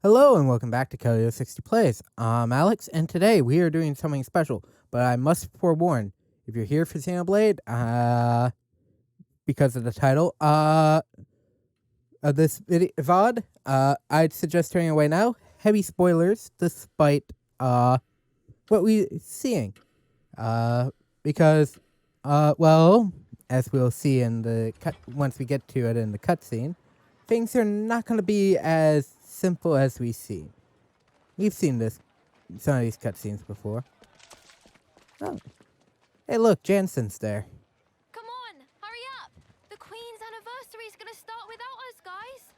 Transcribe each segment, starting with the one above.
Hello and welcome back to Kelly 60 Plays. I'm Alex, and today we are doing something special. But I must forewarn, if you're here for Xenoblade, because of the title, of this VOD, I'd suggest turning away now. Heavy spoilers, despite what we're seeing, because well, as we'll see in the cut once we get to it in the cutscene, things are not going to be as simple as we see. We've seen some of these cutscenes before. Oh. Hey, look, Jansen's there. Come on, hurry up! The Queen's anniversary is gonna start without us, guys.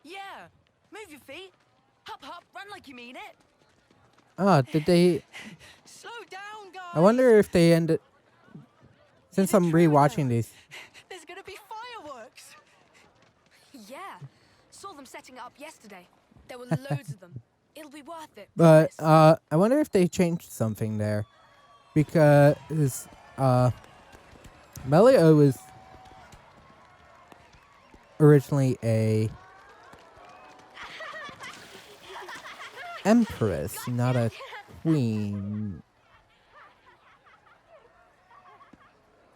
Yeah, move your feet. Hop, hop, run like you mean it. Oh, did they... Slow down, guys. I wonder if they ended... Since I'm rewatching these... There's gonna be fireworks. Yeah, saw them setting it up yesterday. There were loads of them. It'll be worth it. But, promise. I wonder if they changed something there. Because, Melia was originally a empress, not a queen.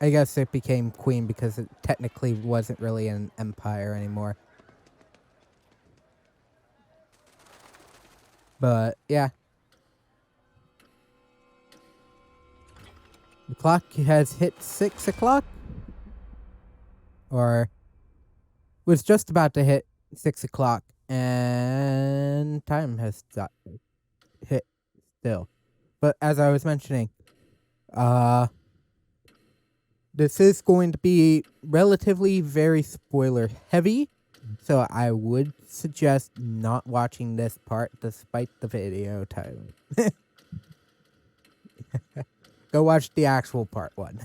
I guess it became queen because it technically wasn't really an empire anymore. But, yeah. The clock has hit 6 o'clock? Or was just about to hit 6 o'clock, and time has hit still. But as I was mentioning, this is going to be relatively very spoiler heavy, so I would suggest not watching this part despite the video title. Go watch the actual part one.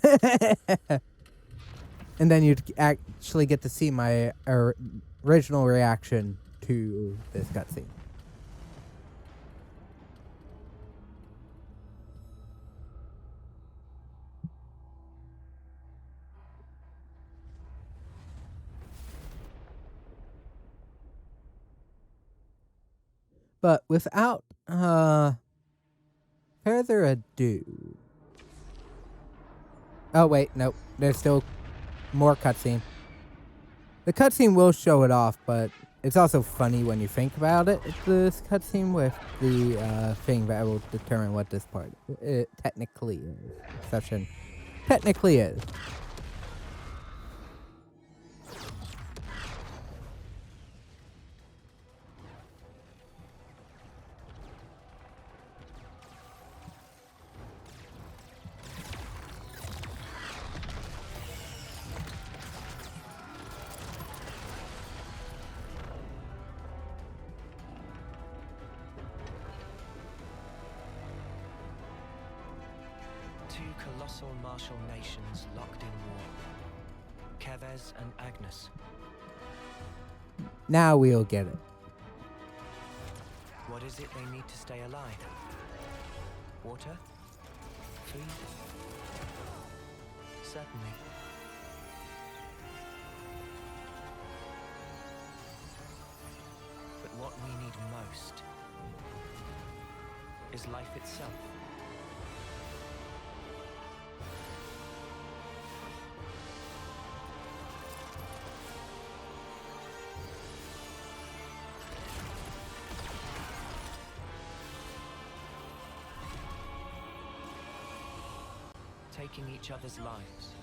And then you'd actually get to see my original reaction to this cutscene. But without further ado... Oh wait, nope. There's still more cutscene. The cutscene will show it off, but it's also funny when you think about it. This cutscene with the thing that will determine what this part technically is. Two colossal martial nations locked in war. Keves and Agnes. Now we'll get it. What is it they need to stay alive? Water? Food? Certainly. But what we need most is life itself. Taking each other's lives,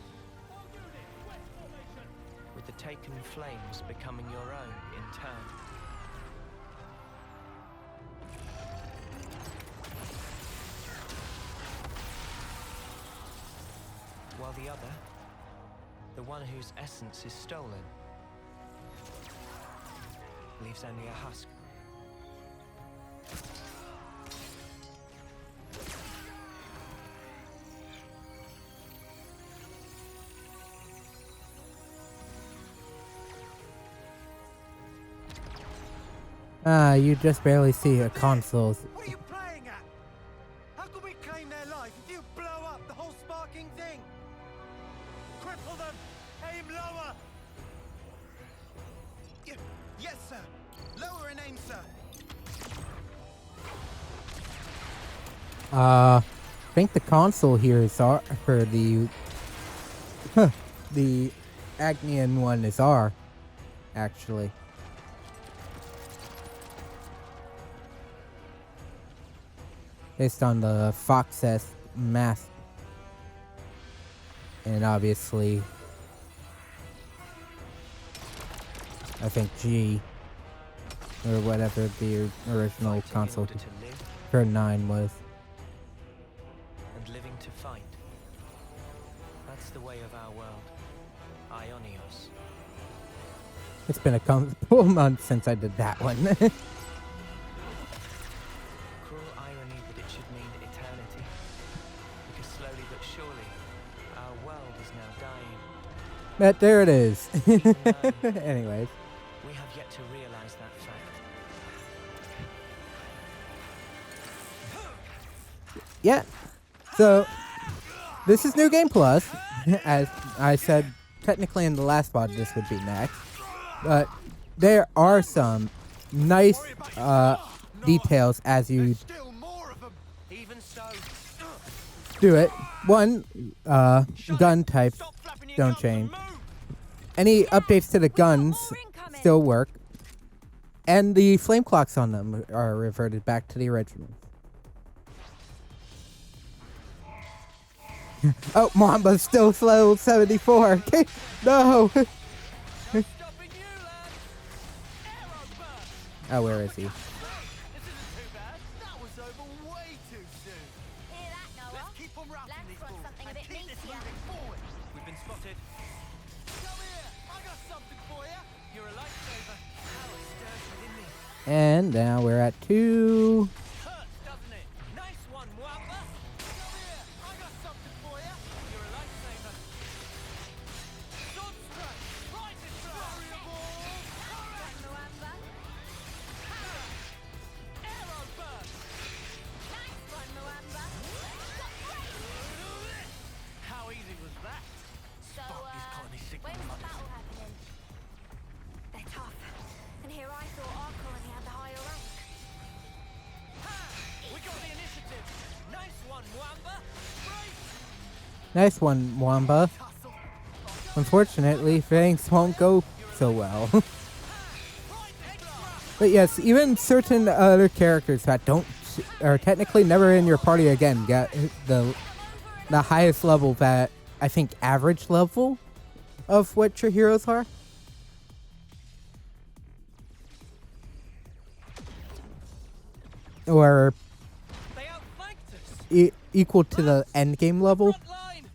with the taken flames becoming your own in turn. While the other, the one whose essence is stolen, leaves only a husk. You just barely see a console. What are you playing at? How can we claim their life if you blow up the whole sparking thing? Cripple them! Aim lower! Yes, sir. Lower and aim, sir. I think the console here is R for the the Agnian one is R, actually. Based on the Fox S mask. And obviously, I think G, or whatever the original Fighting in console order to live for 9 was. and living to fight. That's the way of our world. Ionios. It's been a couple months since I did that one. Cruel irony that it should mean eternity. Because slowly but surely, our world is now dying. But there it is. Even though Anyways. we have yet to realize that fact. Yeah. So, this is New Game Plus. As I said, technically in the last pod, this would be next. But there are some nice details as you Still more of them. Even so. do it. One, gun types Stop flapping your don't gums and change. move. Any updates to the guns More incoming. still work. And the flame clocks on them are reverted back to the original. Oh, Mamba's still slow 74. Okay, no. Stopping you, lad. Arrow burst. Oh, where is he? This isn't too bad. That was over way too soon. Hear that, Noah? Let's keep on roughing Let's these run fools something a and bit keep this meatier. moving forward. We've been spotted. Come here. I got something for you. You're a lifesaver. Power stirs within me. And now we're at 2. Hurts, doesn't it? Nice one, Mwamba. Come here. I got something for you. You're a lifesaver. Sword strike. Right is Moamba. Arrow burst. Nice one, Moamba. How easy was that? So, these colony signal when was the mutters. battle happening? They're tough. And here I thought our colony had the higher rank. Ha! We got the initiative. Nice one, Mwamba. Great. Nice one, Wamba. Unfortunately, things won't go so well. Right extra. But yes, even certain other characters that don't are technically never in your party again get the highest level that I think average level of what your heroes are. Or They outflanked us. equal to the end game level. Front line.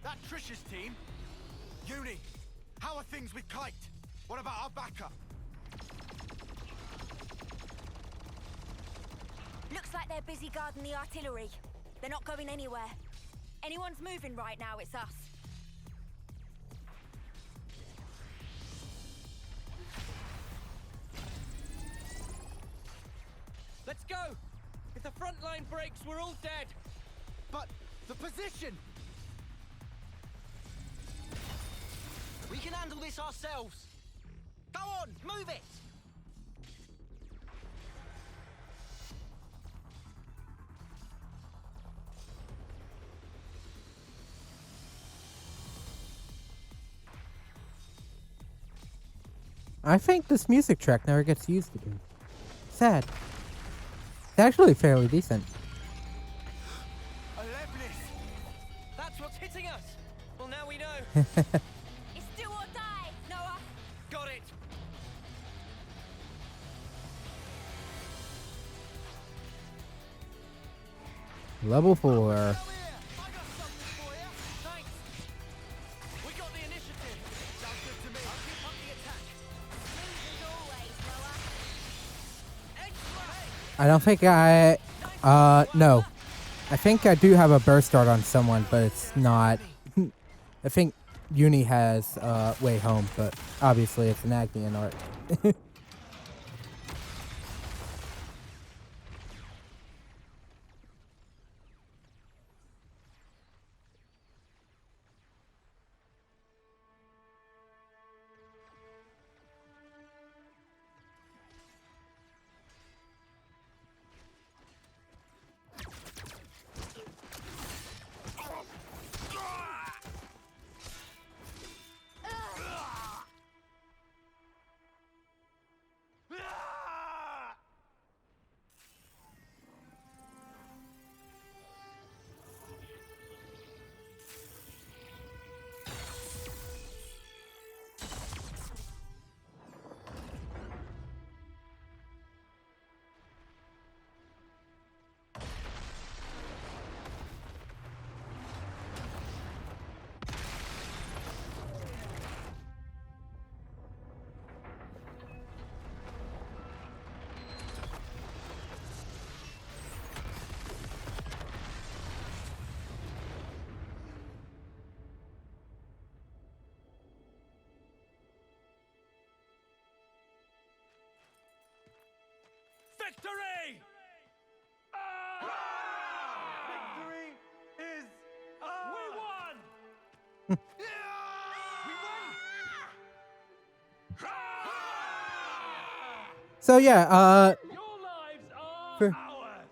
That Trish's team. Uni, how are things with Kite? What about our backup? Looks like they're busy guarding the artillery. They're not going anywhere. Anyone's moving right now, it's us. Let's go. If the front line breaks, we're all dead. But the position. We can handle this ourselves. Go on, move it. I think this music track never gets used again. Sad. It's actually fairly decent. That's what's hitting us. Well, now we know. It's do or die, Noah. Got it. Level 4. Come here. I got something for you. Thanks. We got the initiative. Sounds good to me. I'll keep up the attack. Smooth as always, Noah. Extra. I don't think no. I think I do have a burst dart on someone, but it's not. I think Uni has Way Home, but obviously it's an Agnian art. Victory! Victory is ours! We won! So yeah, Your lives are For- ours!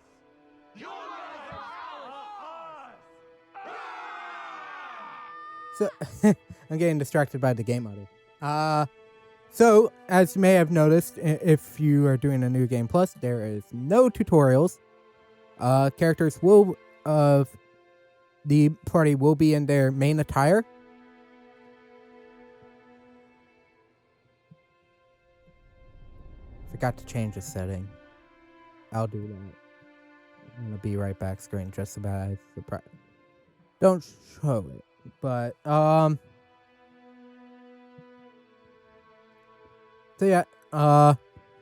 Your lives are ours! so I'm getting distracted by the game audio. So as you may have noticed, if you are doing a new game plus, there is no tutorials. Characters will of the party will be in their main attire. Forgot to change the setting. I'll do that. I'm gonna be right back. Screen just about. Don't show it, but So yeah,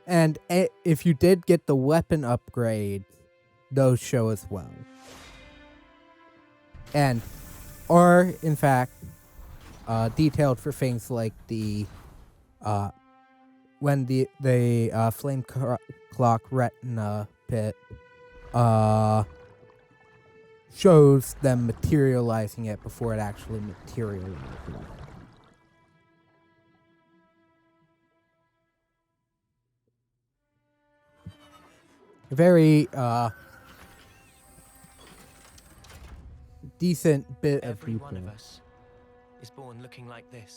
and if you did get the weapon upgrades, those show as well. And are in fact detailed for things like the when the flame clock retina pit shows them materializing it before it actually materializes. A very decent bit of Every one of detail. us is born looking like this.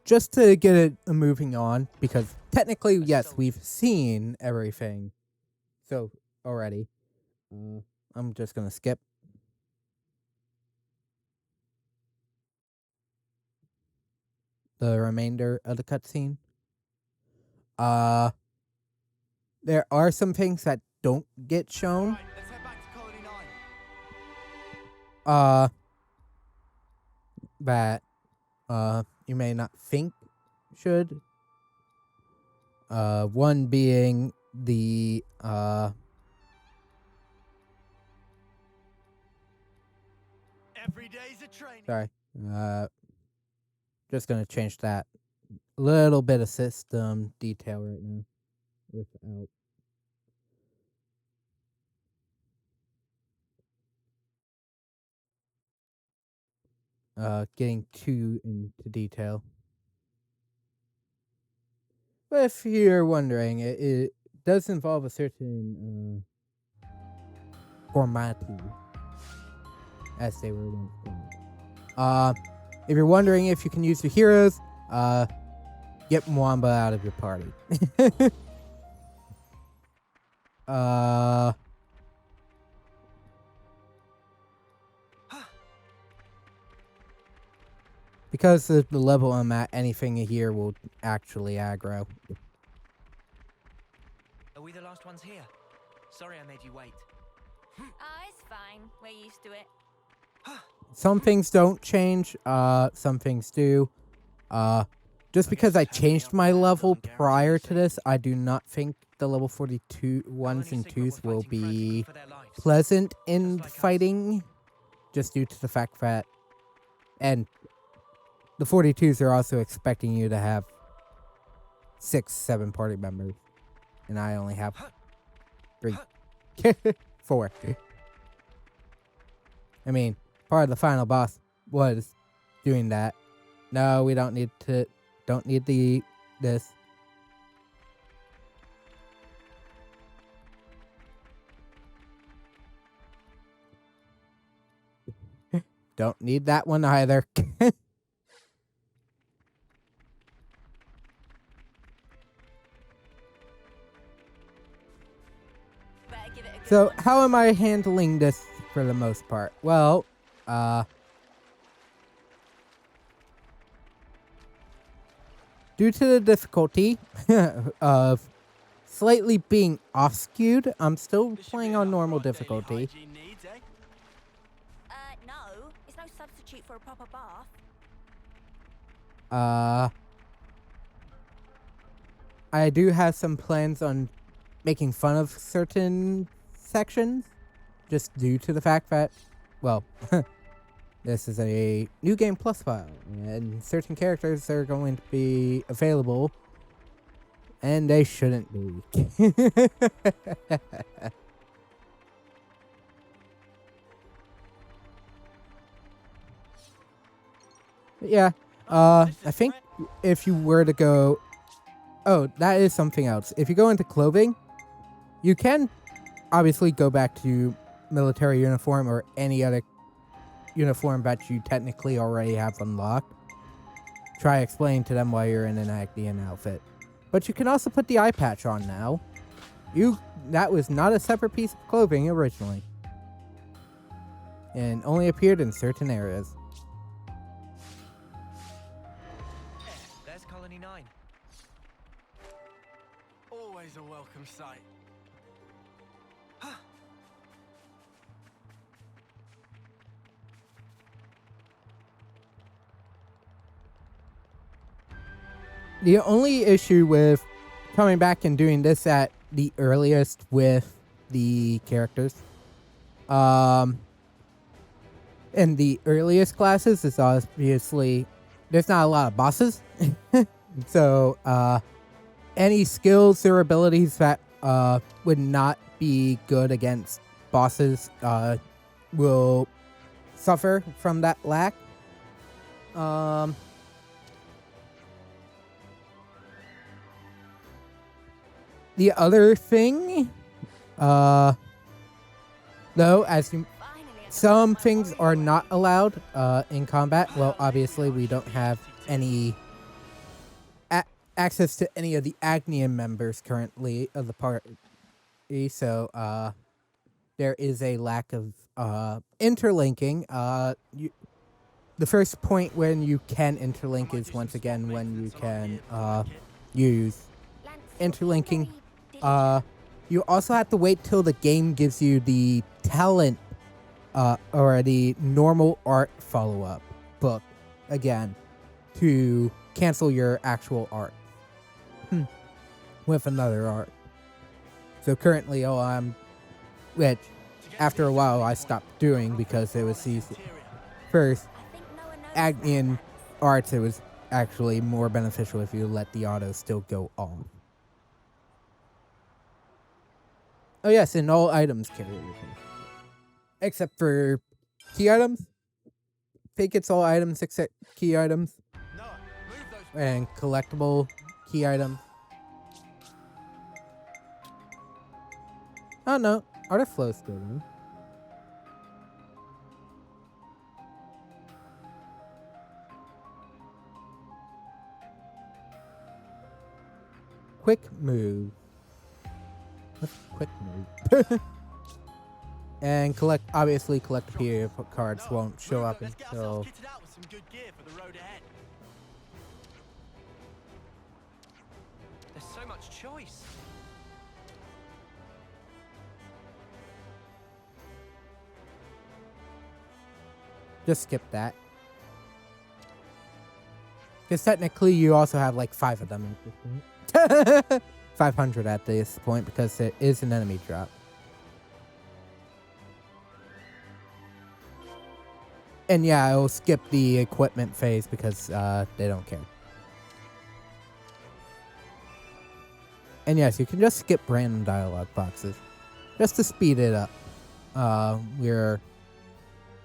Just to get it moving on, because technically, yes, we've seen everything. So already, I'm just gonna skip. The remainder of the cutscene. There are some things that don't get shown. Right, let's head back to Colony 9. That you may not think should. One being the Every day's a training. sorry. Just gonna change that little bit of system detail right now without getting too into detail. But if you're wondering, it does involve a certain formatting, as they were once called. If you're wondering if you can use the heroes, get Mwamba out of your party. Because of the level I'm at, anything here will actually aggro. Are we the last ones here? Sorry I made you wait. Ah, it's fine. We're used to it. Some things don't change, some things do. Just because I changed my level prior to this, I do not think the level 42 ones and twos will be pleasant in fighting, just due to the fact that, and the 42s are also expecting you to have 6, 7 party members, and I only have 3, 4. I mean, part of the final boss was doing that. No, we don't need this. Don't need that one either. Better give it a good So, one. how am I handling this for the most part? Well, due to the difficulty of slightly being off-skewed, I'm still playing on normal difficulty. Hygiene needs, eh? No. It's no substitute for a proper bath. I do have some plans on making fun of certain sections, just due to the fact that, well, this is a new game plus file, and certain characters are going to be available And they shouldn't be. Yeah. I think if you were to go... Oh, that is something else. If you go into clothing, you can obviously go back to military uniform or any other uniform that you technically already have unlocked. Try explaining to them why you're in an Agnian outfit. But you can also put the eye patch on now. That was not a separate piece of clothing originally. And only appeared in certain areas. There's Colony 9. Always a welcome sight. The only issue with coming back and doing this at the earliest with the characters, in the earliest classes is obviously there's not a lot of bosses. So, any skills or abilities that would not be good against bosses will suffer from that lack. The other thing, though, some things are not allowed in combat. Well, obviously, we don't have any access to any of the Agnian members currently of the party, so there is a lack of interlinking. The first point when you can interlink is once again when you can use interlinking. You also have to wait till the game gives you the talent or the normal art follow-up book again to cancel your actual art with another art. So currently, which after a while I stopped doing because it was these first Agnian arts. It was actually more beneficial if you let the auto still go on. Oh yes, and all items carry everything. Except for key items. I think it's all items except key items. And collectible key items. Oh no, Art of Flow still though. Quick move. What's quick move? And obviously collect PA cards won't show up until... There's so much choice. Just skip that. Because technically you also have like 5 of them. 500 at this point because it is an enemy drop. And yeah, I will skip the equipment phase because they don't care. And yes, you can just skip random dialogue boxes. Just to speed it up.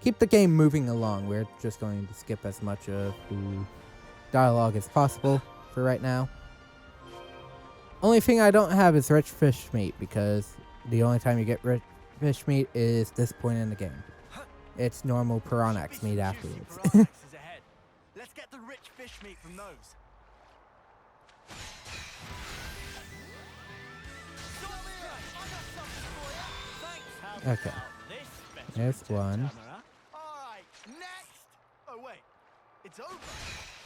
Keep the game moving along. We're just going to skip as much of the dialogue as possible for right now. Only thing I don't have is rich fish meat because the only time you get rich fish meat is this point in the game. It's normal Piranhax meat afterwards. Let's get the rich fish meat from those. Okay. There's one. Alright, next! Oh wait, it's over.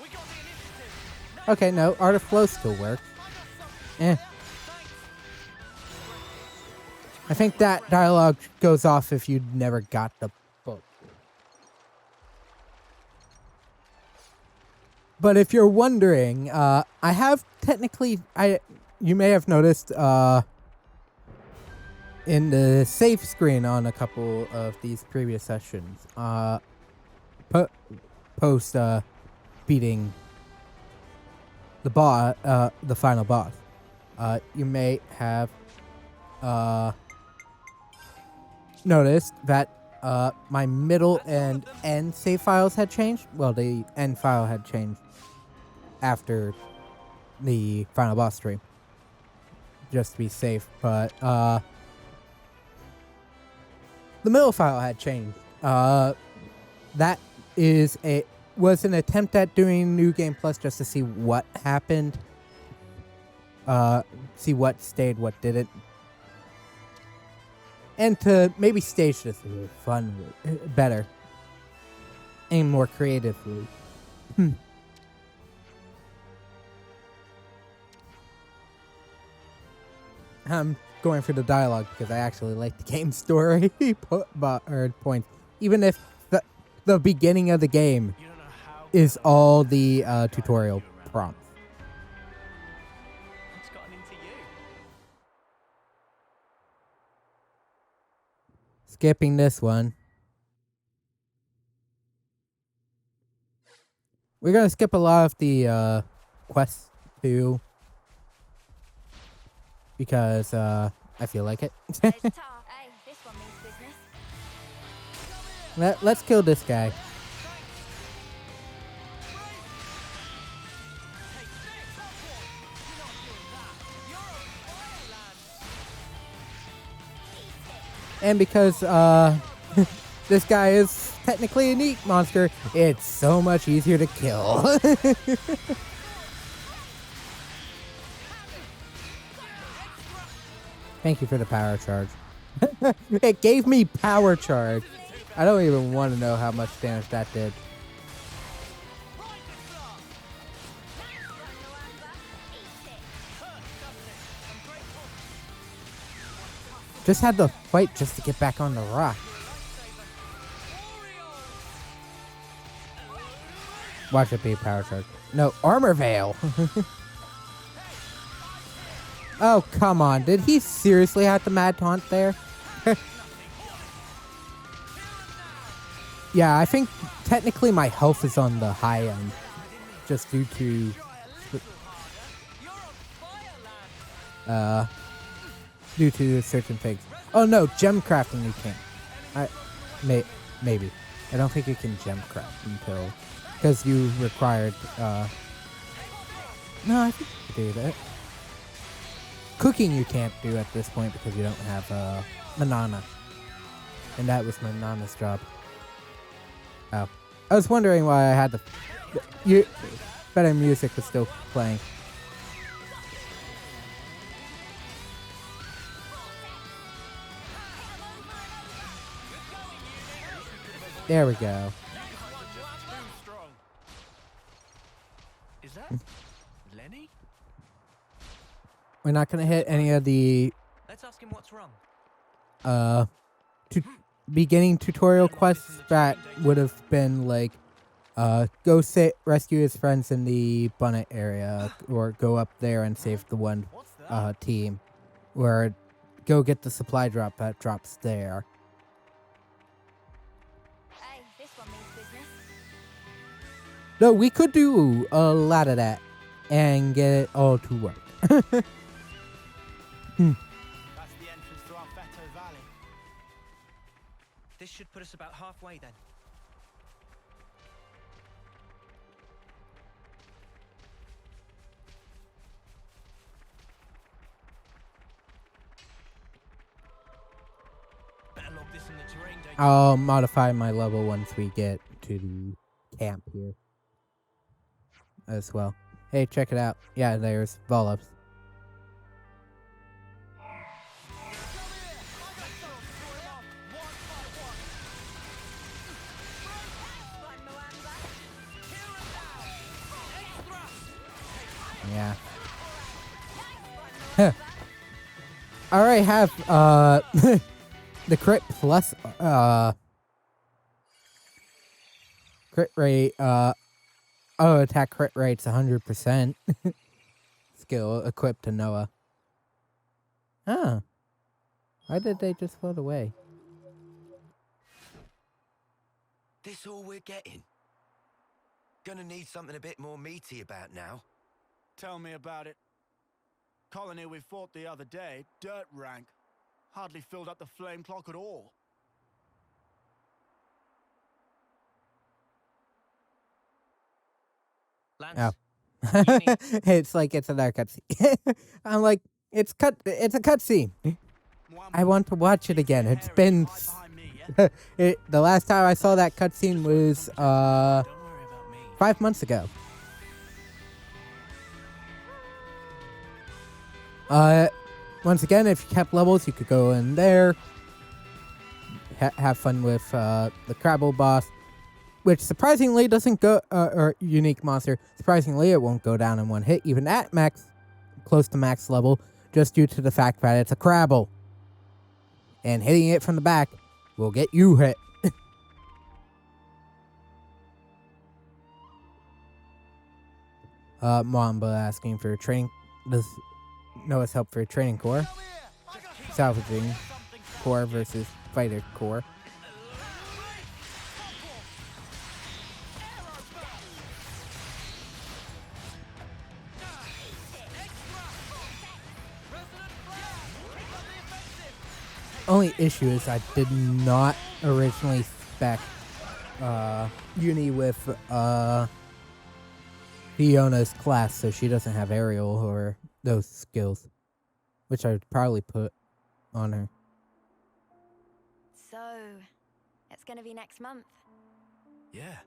We got the initiative. Okay, no, Art of Flow still works. Eh. I think that dialogue goes off if you never got the book. But if you're wondering, I have technically, you may have noticed, in the save screen on a couple of these previous sessions, post beating the final boss, you may have noticed that my middle and end save files had changed. Well, the end file had changed after the final boss stream, just to be safe. But the middle file had changed. That was an attempt at doing New Game Plus just to see what happened. See what stayed, what didn't. And to maybe stage this better. And more creatively. I'm going for the dialogue because I actually like the game story points. Even if the beginning of the game is all the tutorial prompts. What's gotten into you? Skipping this one. We're gonna skip a lot of the quests too. Because I feel like it. It's tough. Hey, this one means business. Let's kill this guy. And because this guy is technically a neat monster, it's so much easier to kill. Thank you for the power charge. It gave me power charge. I don't even want to know how much damage that did. Just had to fight just to get back on the rock. Watch it be a power charge. No, armor veil. Oh, come on. Did he seriously have the mad taunt there? Yeah, I think technically my health is on the high end. Just due to... due to certain things. Oh no, gem crafting you can't. Maybe. I don't think you can gem craft until... Because you required... No, I think you can do that. Cooking you can't do at this point because you don't have Manana. And that was Manana's job. Oh. I was wondering why I had the... better music was still playing. There we go. Is that Lenny? We're not gonna hit any of the Let's ask him what's wrong. beginning tutorial quests that would have been like go rescue his friends in the bonnet area, or go up there and save the one team, or go get the supply drop that drops there. Hey, this one means business. No, we could do a lot of that and get it all to work. That's the entrance to our Feto Valley. This should put us about halfway then. Better log this in the terrain data. I'll modify my level once we get to the camp here as well. Hey, check it out. Yeah, there's Volup's. Yeah. I already have the crit plus crit rate attack crit rate's 100%. Skill equipped to Noah. Huh. Why did they just float away? This all we're getting? Gonna need something a bit more meaty about now. Tell me about it. Colony we fought the other day, dirt rank. Hardly filled up the flame clock at all. Lance, Oh. you need- It's like it's another cutscene. I'm like, it's a cutscene. I want to watch it again. It's been the last time I saw that cutscene was don't worry about me. 5 months ago. Once again, if you kept levels, you could go in there, have fun with the Crabble boss, which surprisingly doesn't go, or unique monster. Surprisingly, it won't go down in one hit, even at max, close to max level, just due to the fact that it's a Crabble. And hitting it from the back will get you hit. Mamba asking for training. Does Noah's help for training core? Salvaging core versus fighter core. Only issue is I did not originally spec Uni with Fiona's class, so she doesn't have aerial or those skills, which I would probably put on her. So, it's gonna be next month. Yeah,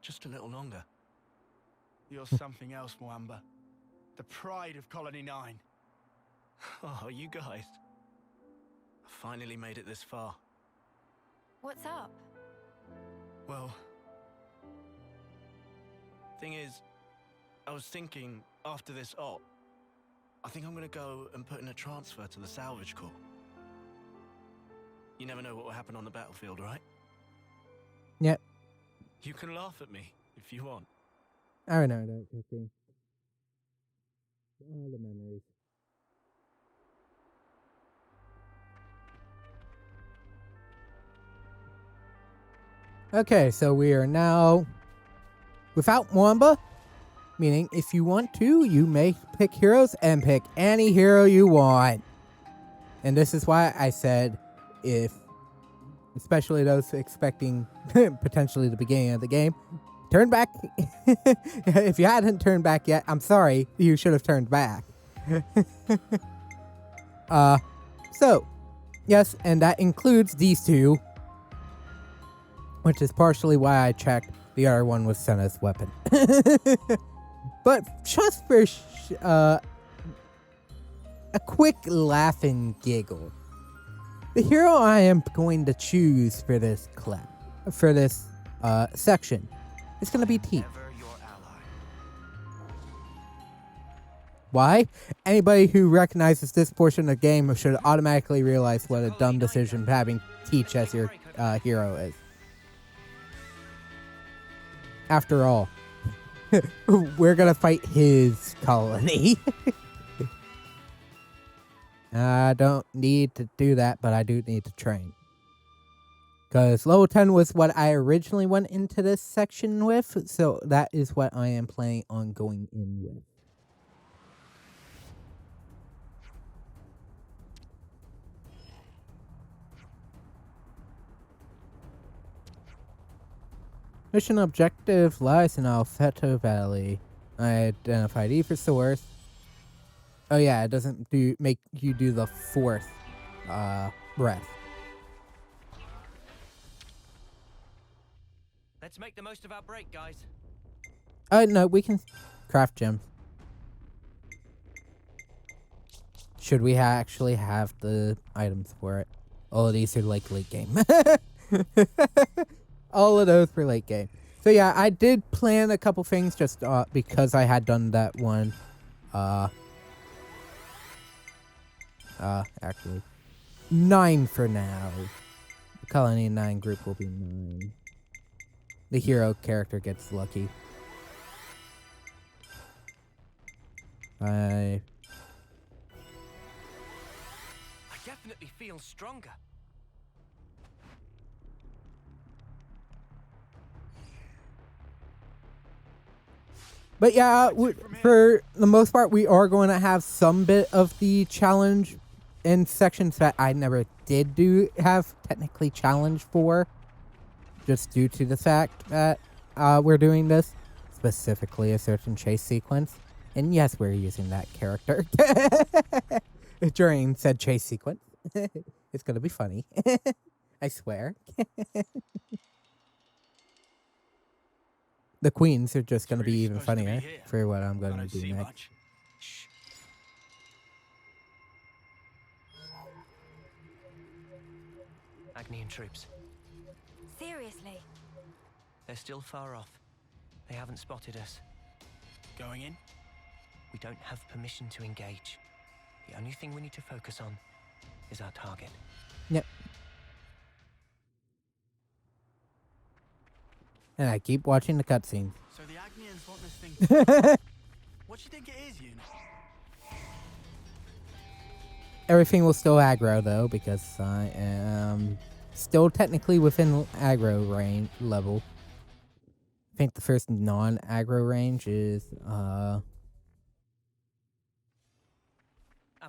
just a little longer. You're something else, Mwamba. The pride of Colony 9. Oh, you guys. I finally made it this far. What's up? Well, thing is, I was thinking after this op, I think I'm gonna go and put in a transfer to the salvage corps. You never know what will happen on the battlefield, right? Yep. You can laugh at me if you want. I don't know that good thing. All the memories. Okay, so we are now without Mwamba, meaning if you want to, you may pick heroes and pick any hero you want. And this is why I said if, especially those expecting potentially the beginning of the game, turn back. If you hadn't turned back yet, I'm sorry, you should have turned back. So, yes, and that includes these two, which is partially why I checked the other one was Senna's weapon. But just for a quick laugh and giggle, the hero I am going to choose for this section is going to be Teeth. Ever your ally. Why? Anybody who recognizes this portion of the game should automatically realize what a dumb decision having Teach as your hero is. After all, we're gonna fight his colony. I don't need to do that, but I do need to train. Because level 10 was what I originally went into this section with, so that is what I am planning on going in with. Mission objective lies in Alfeto Valley. I identified E for source. Oh yeah, it doesn't make you do the fourth breath. Let's make the most of our break, guys. No, we can craft gems. Should we actually have the items for it? All of these are like late game. All of those for late game. So yeah, I did plan a couple things just because I had done that one. Actually, 9 for now. The Colony 9 group will be 9. The hero character gets lucky. I definitely feel stronger. But yeah, for the most part, we are going to have some bit of the challenge in sections that I never did have technically challenge for, just due to the fact that we're doing this, specifically a search and chase sequence. And yes, we're using that character during said chase sequence. It's going to be funny. I swear. The queens are just going to be really even supposed to be funnier here. for what I'm I going to don't do see next. much. Shh. Agnian troops. Seriously? They're still far off. They haven't spotted us. Going in? We don't have permission to engage. The only thing we need to focus on is our target. Yep. And I keep watching the cutscene. So the Agnians want this thing. What do you think it is, you know? Everything will still aggro though, because I am still technically within aggro range level. I think the first non-aggro range is Our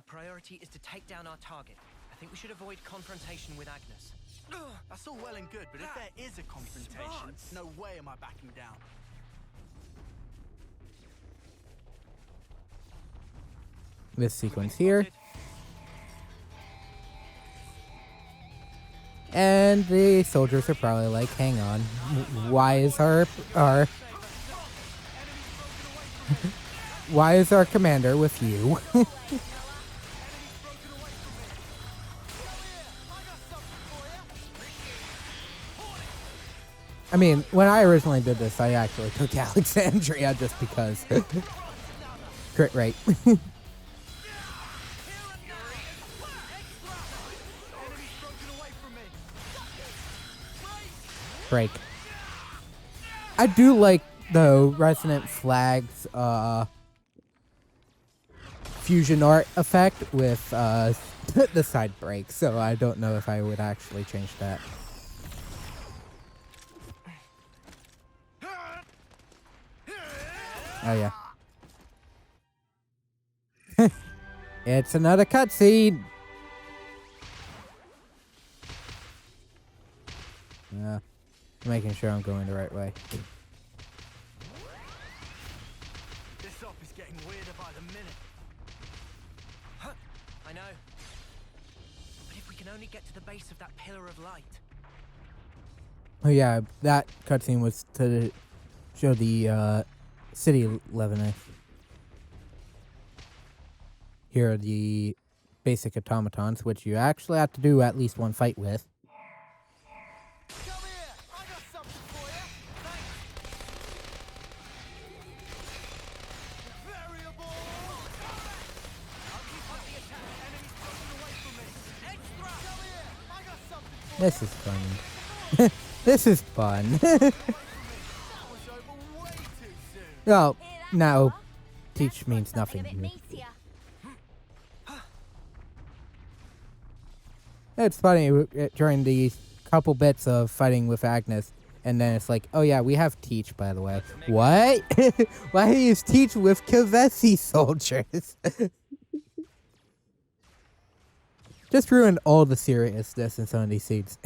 priority is to take down our target. I think we should avoid confrontation with Agnes. That's all well and good, but if there is a confrontation, no way am I backing down. this sequence here. And the soldiers are probably like, hang on, why is our why is our commander with you? I mean, when I originally did this, I actually took Alexandria just because. Crit rate. Break. I do like, though, Resonant Flag's fusion art effect with the side break, so I don't know if I would actually change that. Oh, yeah. It's another cutscene! Making sure I'm going the right way. This op is getting weirder by the minute. Huh, I know. But if we can only get to the base of that pillar of light. Oh yeah, that cutscene was to show the city Leavenworth. Here are the basic automatons, which you actually have to do at least one fight with. Come here! I got something for you! Thanks! Variable! I'll keep up the attack. Enemies broken away from me. Extra! Come here! I got something for This is fun. This is fun. That was over way too soon. Well, Hear that, now, Noah? teach Let's means find something nothing a to bit me. meatier. It's funny, during the couple bits of fighting with Agnes, and then it's like, oh yeah, we have Teach, by the way. What? Why do you use Teach with Kavesi soldiers? Just ruined all the seriousness in some of these scenes.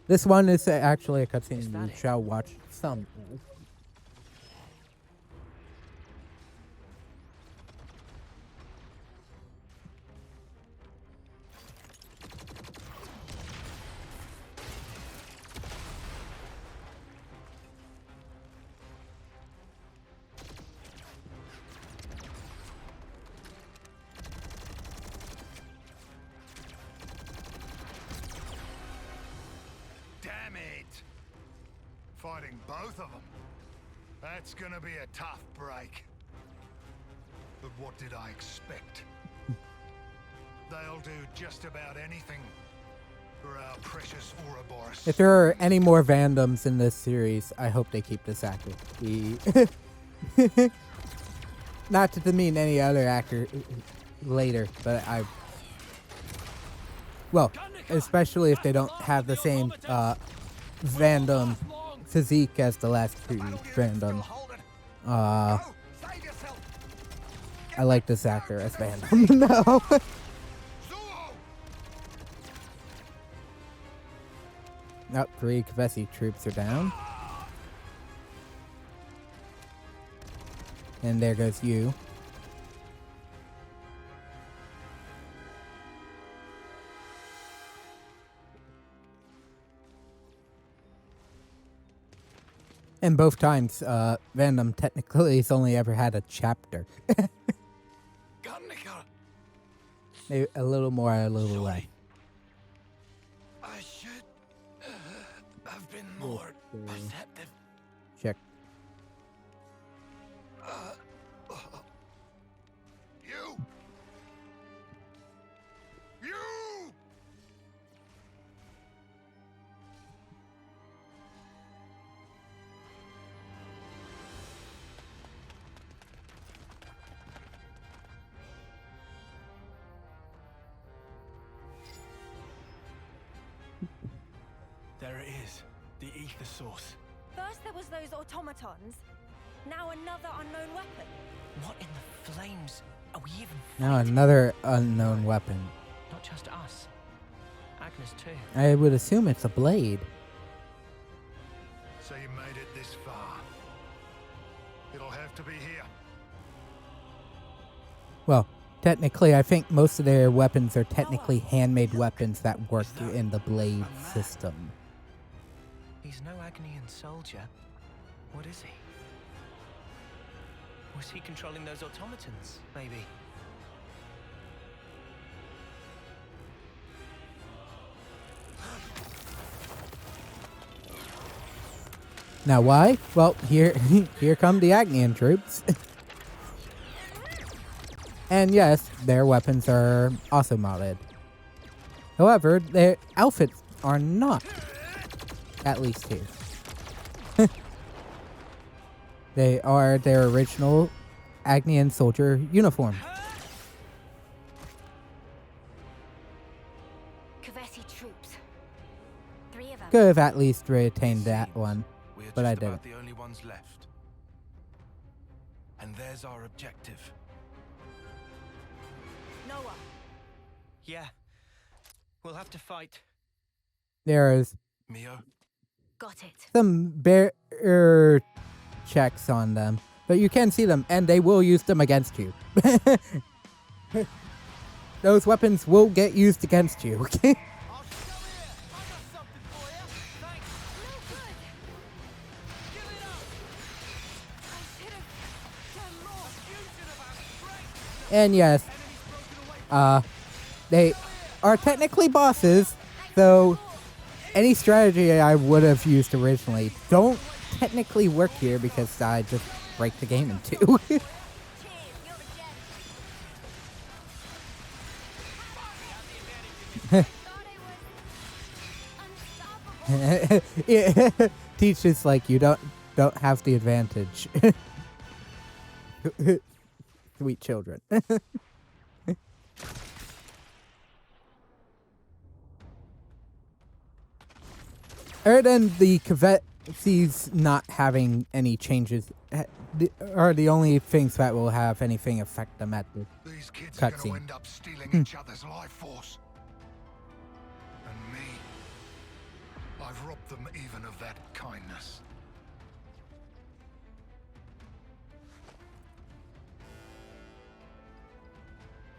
This one is actually a cutscene you shall watch some of. Damn it! Fighting both of them. That's gonna be a tough break. But what did I expect? They'll do just about anything for our precious Ouroboros. If there are any more Vandoms in this series, I hope they keep this actor. Not to demean any other actor later, but well, especially if they don't have the same Vandom physique as the last two Random. Go, save yourself. I like this actor as Venom. No. Zuo! Nope, 3 Kavesi troops are down. And there goes you. And both times, Venom technically has only ever had a chapter. Gunnicker. Maybe a little more, a little less. I should have been more perceptive. Check. You. You. There it is, the ether source. First there was those automatons. Now another unknown weapon. What in the flames are we even Now fighting? another unknown weapon. Not just us. Agnes too. I would assume it's a blade. So you made it this far. It'll have to be here. Well, technically, I think most of their weapons are technically handmade weapons that work in the blade system. He's no Agnian soldier. What is he? Was he controlling those automatons, maybe? Now why? Well, here here come the Agnian troops. And yes, their weapons are also modded. However, their outfits are not. At least here. They are their original Agnian soldier uniform. Kavesi troops. 3 of them. Could have at least retained that one, We're but I just about didn't. the only ones left. And there's our objective. Noah. Yeah. We'll have to fight. There's Mio? Got it. some barrier checks on them, but you can see them, and they will use them against you. Those weapons will get used against you, okay? I'll show here. I got something for you. Thanks. No good. Give it up. I should have done more. You should have had strength. And yes, they are technically bosses, so any strategy I would have used originally don't technically work here because I just break the game in two. Cheers, you're a gem. Thought I was unstoppable. Yeah, teaches like you don't have the advantage. Sweet children. Other than the Kavesi's not having any changes, are the only things that will have anything affect them at the These kids are going cutscene. to end up stealing each other's life force. And me. I've robbed them even of that kindness.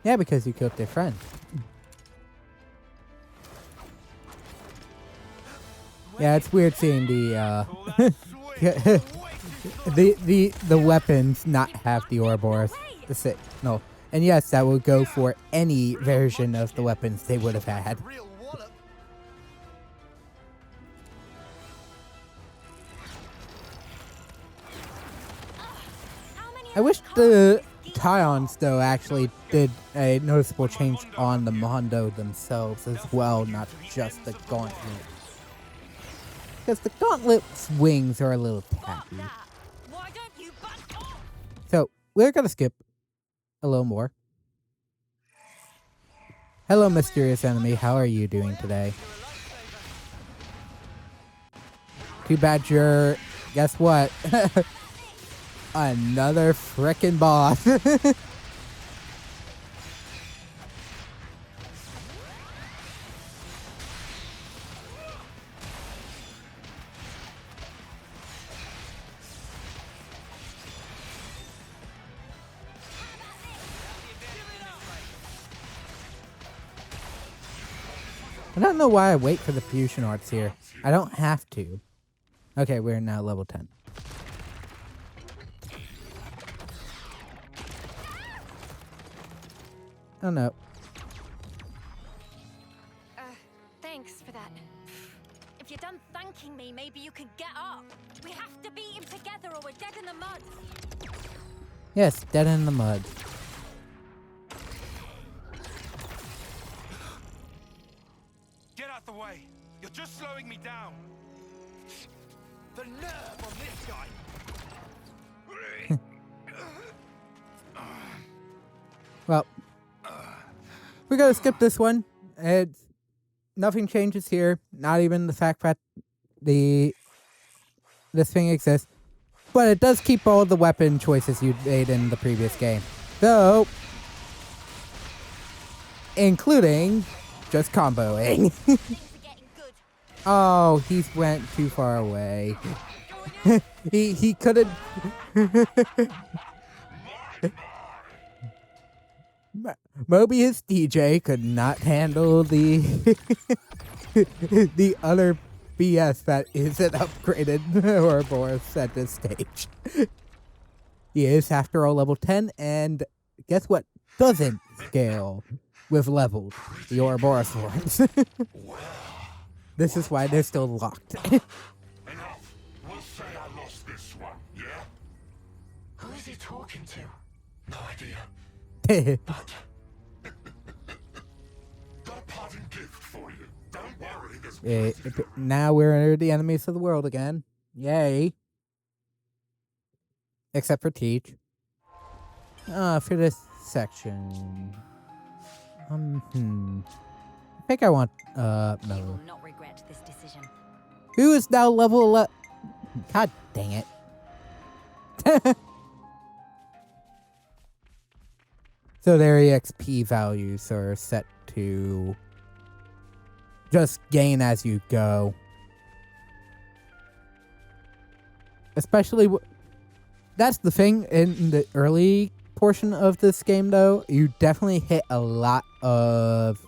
Yeah, because you killed their friend. Yeah, it's weird seeing the the weapons not have the Ouroboros. No, and yes, that would go for any version of the weapons they would have had. Real wallop. How many I wish the Tyons though actually did a noticeable change on the Mondo themselves as well, not just the Gauntlet. Because the Gauntlet's wings are a little tacky. that? Why don't you back off? So, we're gonna skip a little more. Hello, mysterious enemy. How are you doing today? Too bad you're... Guess what? Another frickin' boss. I don't know why I wait for the fusion arts here. I don't have to. Okay, we're now level 10. Oh no. Thanks for that. If you're done thanking me, maybe you can get up. We have to beat him together or we're dead in the mud. Yes, dead in the mud. Get out the way! You're just slowing me down! The nerve on this guy! Well, we're gonna skip this one. It's nothing changes here. Not even the fact that this thing exists, but it does keep all the weapon choices you made in the previous game, so including just comboing. Things are getting good. Oh, he went too far away. he couldn't. Mobius DJ could not handle the the other BS that isn't upgraded Ouroboros at this stage. He is, after all, level 10, and guess what? Doesn't scale with levels. The Ouroboros ones. This is why they're still locked. Enough. We'll say I lost this one, yeah? Who is he talking to? No idea. Got a parting gift for you. Don't worry, there's Now we're the enemies of the world again. Yay. Except for Teach. For this section. I think I want, You will no. not regret this decision. Who is now level 11? God dang it. So their EXP values are set to just gain as you go. Especially, that's the thing in the early portion of this game, though. You definitely hit a lot of,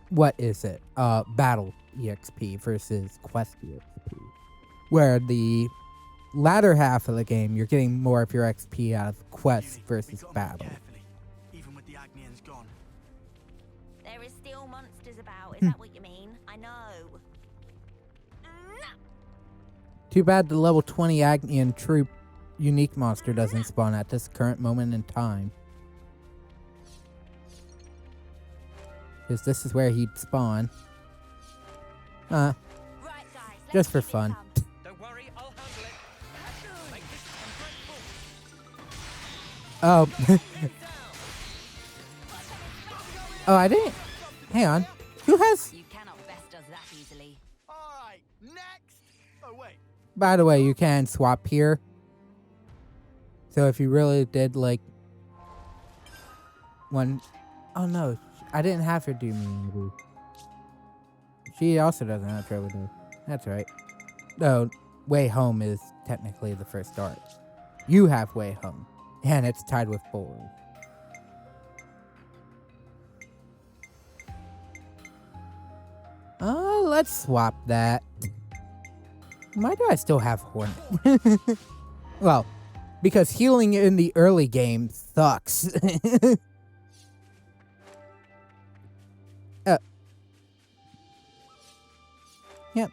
what is it? Battle EXP versus quest EXP. Where the latter half of the game, you're getting more of your XP out of quests versus battle. Carefully, even with the Agnians gone. There is still monsters about, is that what you mean? I know. Too bad the level 20 Agnian troop unique monster doesn't spawn at this current moment in time. Because this is where he'd spawn. Right, guys, let's Just for keep it fun. calm. Don't worry, I'll handle it. Make this ungrateful. Oh. Oh, I didn't. Hang on. Who has... You cannot best us that easily. Alright, next! Oh, wait. By the way, you can swap here. So if you really did, like... one... Oh, no. I didn't have her do me. She also doesn't have trouble doing. That's right. No, Way Home is technically the first start. You have Way Home. And it's tied with Bold. Oh, let's swap that. Why do I still have Hornet? Well, because healing in the early game sucks. Yep.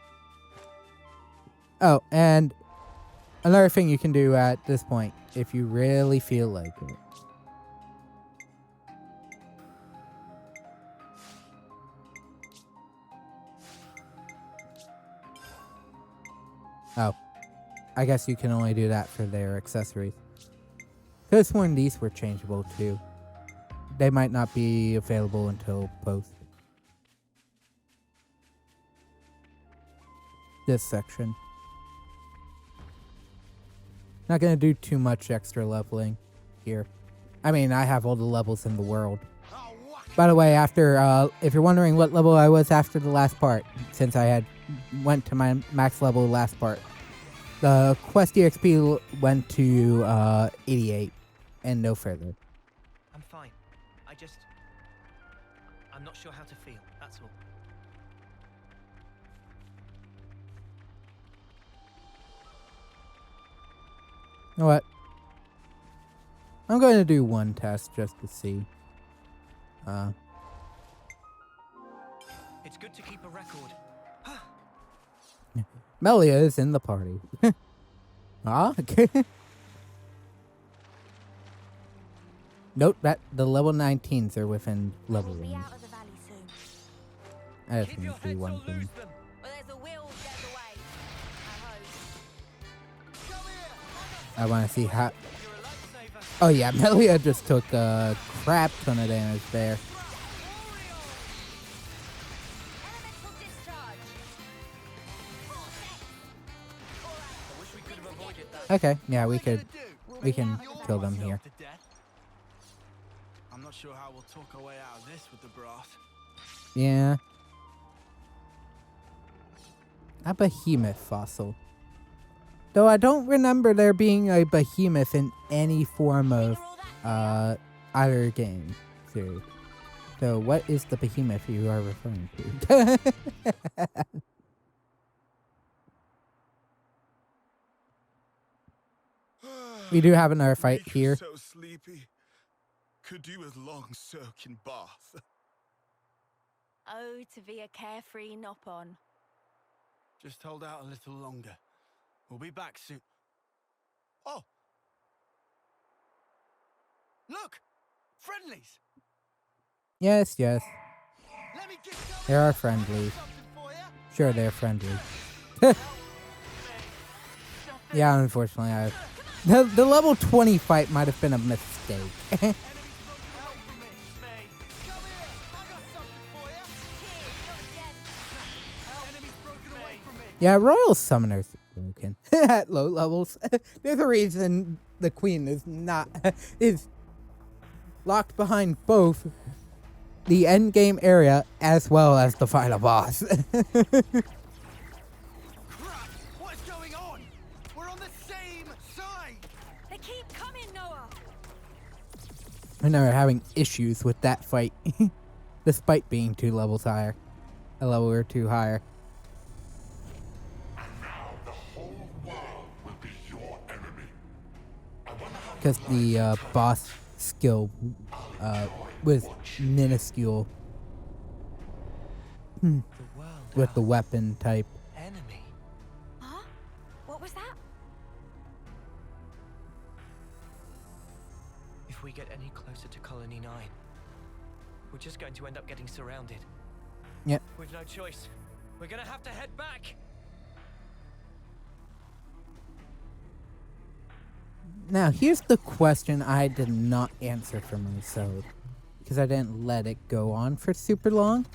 Oh, and another thing you can do at this point, if you really feel like it. Oh, I guess you can only do that for their accessories. Could have sworn these were changeable too. They might not be available until post. this section. Not gonna do too much extra leveling here. I mean, I have all the levels in the world. By the way, after if you're wondering what level I was after the last part, since I had went to my max level last part, the quest EXP went to 88 and no further. I'm fine. I'm not sure how to feel, that's all. You know what? I'm going to do one test just to see. It's good to keep a record. Melia is in the party. Ah, okay. Note that the level 19s are within level We'll be range. out of the valley soon. I just Keep your need to do heads or one lose thing. them. Well, there's a will get away. I hope. I want to see how... You're a lifesaver. Oh yeah, Melia just took a crap ton of damage there. Elemental discharge. I wish we could have avoided that. Okay, yeah, we What are could... you gonna do? We can You'll kill them yourself here. to death? I'm not sure how we'll talk our way out of this with the brass. Yeah. A behemoth fossil. Though I don't remember there being a behemoth in any form of either game series. So what is the behemoth you are referring to? We do have another fight here. So sleepy. Could do with long soaking bath. Oh, to be a carefree nop-on. Just hold out a little longer. We'll be back soon. Oh! Look! Friendlies! Yes, yes. Let me get going. They are friendly. Something for ya. Sure, they're friendly. Yeah, unfortunately, the level 20 fight might have been a mistake. Help me. Come here. I got something for ya. Enemy's broken away from me. Yeah, Royal Summoners are broken at low levels. There's a reason the Queen is not is locked behind both the end game area as well as the final boss. Crap! What's going on? We're on the same side. They keep coming, Noah. I know we're having issues with that fight, despite being 2 levels higher, a level or 2 higher. And now the whole world will be your enemy. I wonder how Because the boss skill was minuscule The world. with the weapon type. Enemy. Huh? What was that? If we get any closer to Colony 9, we're just going to end up getting surrounded. Yep. We've no choice. We're gonna have to head back. Now, here's the question I did not answer for myself, because I didn't let it go on for super long.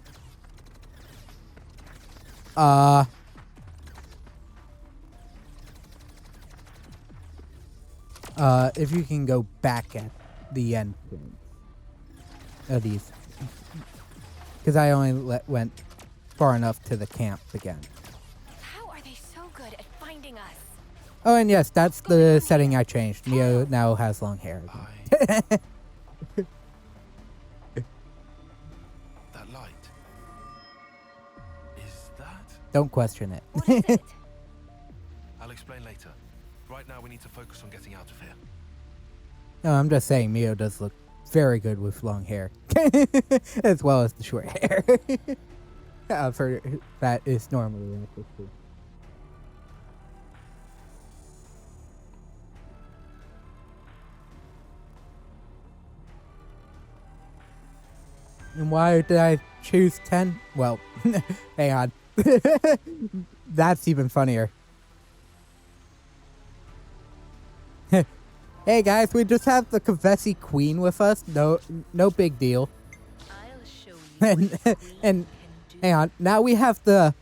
If you can go back at the end point of these, because I only went far enough to the camp again. How are they so good at finding us? Oh, and yes, that's the setting I changed. Neo now has long hair again. That light. Is that? Don't question it. What is it? I'll explain later. Right now we need to focus on getting out of here. No, I'm just saying Mio does look very good with long hair. As well as the short hair. For that is normally like this too. And why did I choose 10? Well, hang on. That's even funnier. Hey guys, we just have the Confessi Queen with us. No big deal. I'll show you And, what the queen and can do. hang on, now we have the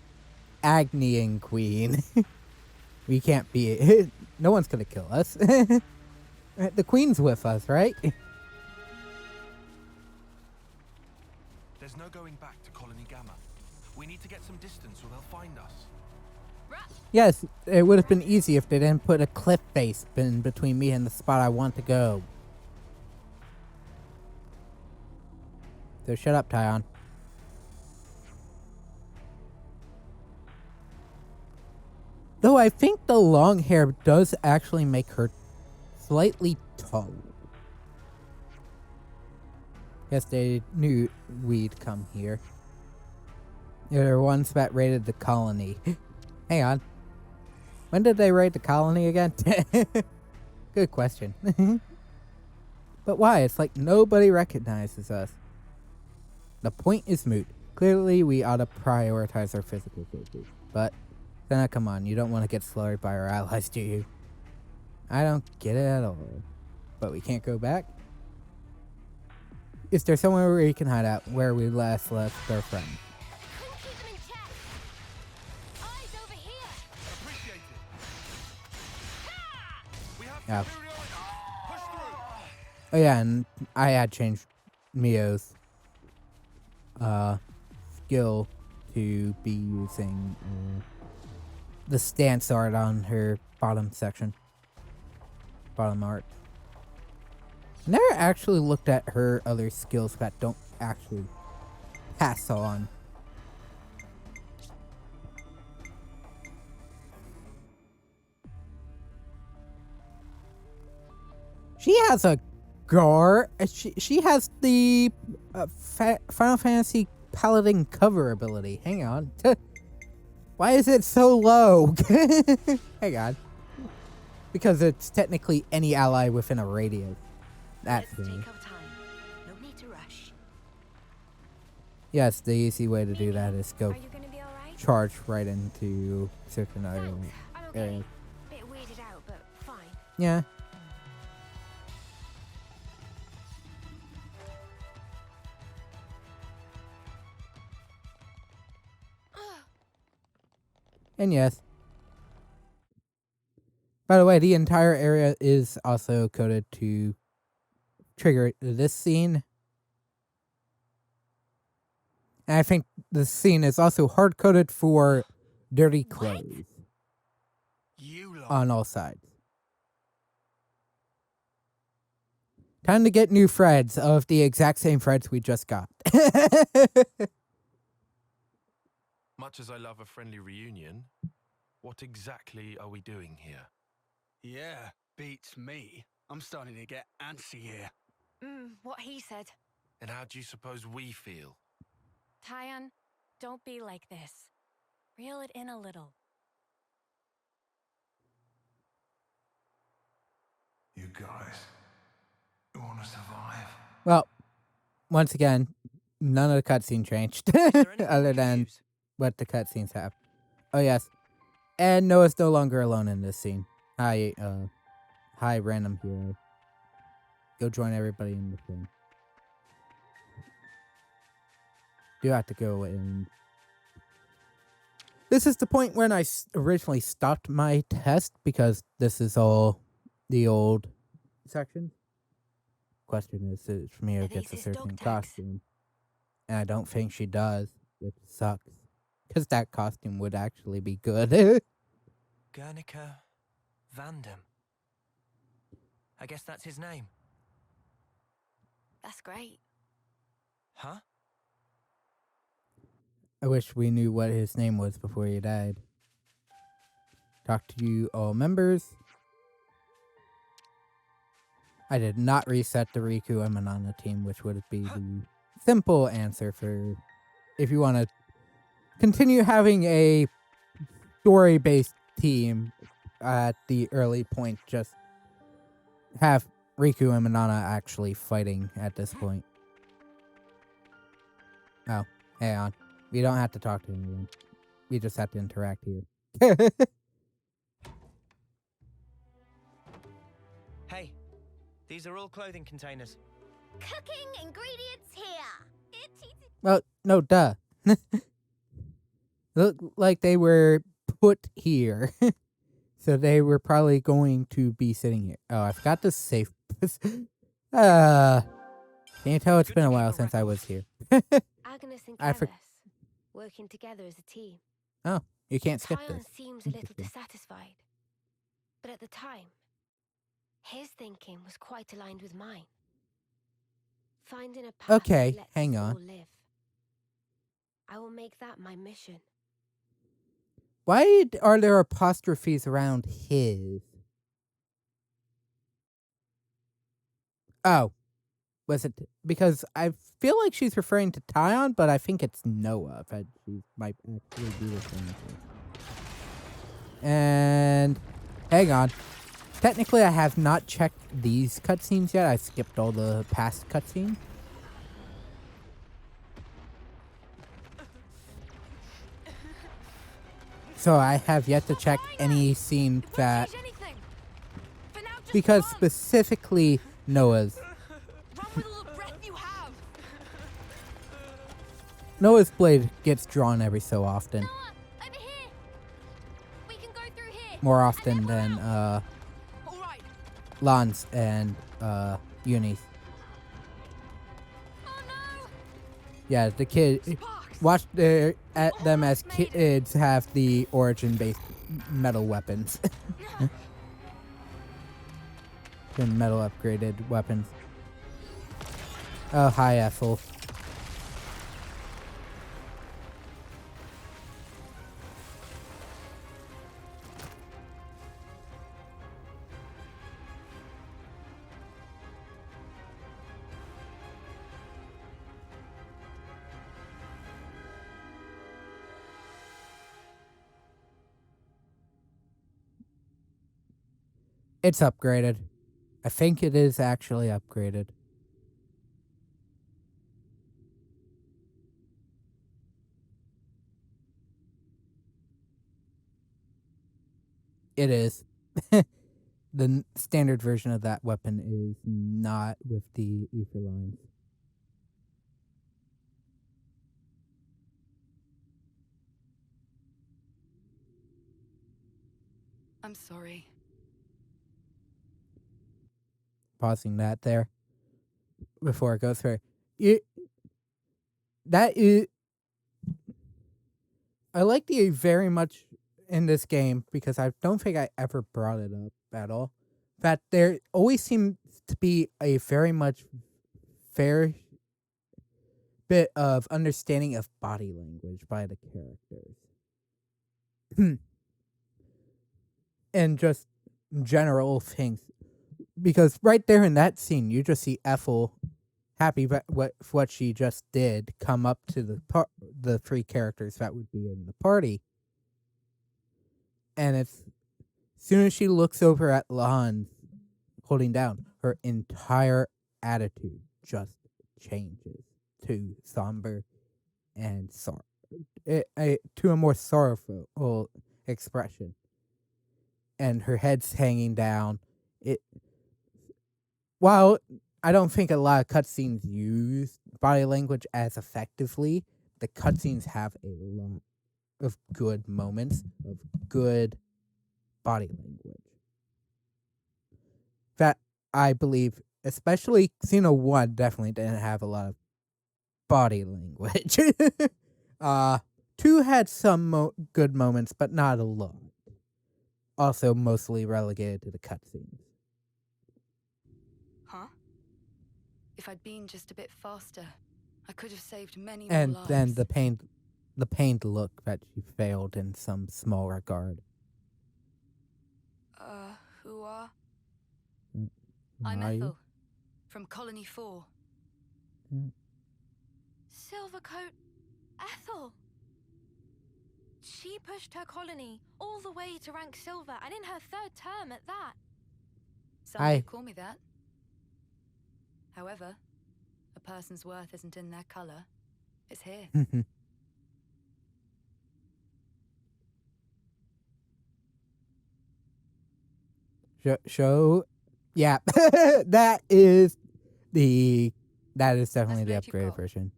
Agnian Queen. We can't be... No one's gonna kill us. The Queen's with us, right? There's no going back to Colony Gamma. We need to get some distance or they'll find us. Yes, it would have been easy if they didn't put a cliff face in between me and the spot I want to go. So shut up, Tyon. Though I think the long hair does actually make her slightly taller. Guess they knew we'd come here. They're the ones that raided the colony. Hang on. When did they raid the colony again? Good question. But why? It's like nobody recognizes us. The point is moot. Clearly, we ought to prioritize our physical safety. But, then come on, you don't want to get slaughtered by our allies, do you? I don't get it at all. But we can't go back? Is there somewhere where we can hide out where we last left our friend? Couldn't keep them in check. Eyes over here. Appreciate it. We have Yeah. push through. Oh yeah, and I had changed Mio's skill to be using the stance art on her bottom section. Bottom art. Never actually looked at her other skills that don't actually pass on. She has a Gar. She has the Final Fantasy Paladin cover ability. Hang on. Why is it so low? Hang on. Because it's technically any ally within a radius. That's Let's the... take our time. No need to rush. Yes, the easy way to do that is go Are you gonna be alright? charge right into certain other Thanks. I'm okay. areas. Bit weirded out, but fine. Yeah. And yes. By the way, the entire area is also coded to trigger this scene. And I think this scene is also hard-coded for dirty clothes You lot. on all sides. Time to get new threads of the exact same threads we just got. Much as I love a friendly reunion, what exactly are we doing here? Yeah, beats me. I'm starting to get antsy here. What he said. And how do you suppose we feel? Tyon, don't be like this. Reel it in a little. You guys, you want to survive? Well, once again, none of the cutscene changed. Is there anything Other we can than use? what the cutscenes have. Oh, yes. And Noah's no longer alone in this scene. Hi, random hero. Go join everybody in the thing. Do have to go in. This is the point when I originally stopped my test because this is all the old section. Question is, if Mio Are gets a these his certain dog tags? costume. And I don't think she does, which sucks. Because that costume would actually be good. Guernica Vandam. I guess that's his name. That's great. Huh? I wish we knew what his name was before he died. Talk to you all members. I did not reset the Riku and Manana team, which would be the simple answer for if you want to continue having a story-based team at the early point. Just have Riku and Manana actually fighting at this point. Oh, hang on. We don't have to talk to anyone. We just have to interact here. Hey, these are all clothing containers. Cooking ingredients here. Well, no, duh. Look like they were put here. So they were probably going to be sitting here. Oh, I forgot to save. Can you tell it's been a while since I was here? Agnes and I Kevis, working together as a team. Oh, you can't skip Tyon this. seems a little Interesting. dissatisfied. But at the time, his thinking was quite aligned with mine. Finding a path Okay, that lets hang us on. all live. I will make that my mission. Why are there apostrophes around his? Oh, was it because I feel like she's referring to Tyon, but I think it's Noah that she might actually be referring to. And hang on. Technically, I have not checked these cutscenes yet. I skipped all the past cutscenes. So I have yet to check any scene that, Change anything. For now, just because run. specifically Noah's. Run with all the breath you have. Noah's blade gets drawn every so often. Noah, over here. We can go through here. More And often then than we're out. All right. Lance and Eunice. Oh no! Yeah, the kid. Sparks. Watch at them as kids have the origin-based metal weapons. The metal upgraded weapons. Oh, hi, Ethel. It's upgraded. I think it is actually upgraded. It is. The standard version of that weapon is not with the ether lines. I'm sorry. Pausing that there before it goes through. That is. I like the very much in this game because I don't think I ever brought it up at all. That there always seems to be a very much fair bit of understanding of body language by the characters. And just general things. Because right there in that scene, you just see Ethel happy with what she just did come up to the three characters that would be in the party. And as soon as she looks over at Lon holding down, her entire attitude just changes to somber and to a more sorrowful expression. And her head's hanging down. While I don't think a lot of cutscenes use body language as effectively, the cutscenes have a lot of good moments of good body language. That I believe, especially Xeno 1 definitely didn't have a lot of body language. 2 had some good moments, but not a lot. Also mostly relegated to the cutscenes. Huh? If I'd been just a bit faster, I could have saved many And more lives. then the pained look that she failed in some small regard. Who are? Who I'm are you? Ethel, from Colony 4. Silvercoat Ethel. She pushed her colony all the way to rank silver, and in her 3rd term at that. Some Hi. may call me that. However, a person's worth isn't in their color. It's here. Show, yeah, that is definitely the Let's upgraded go. version.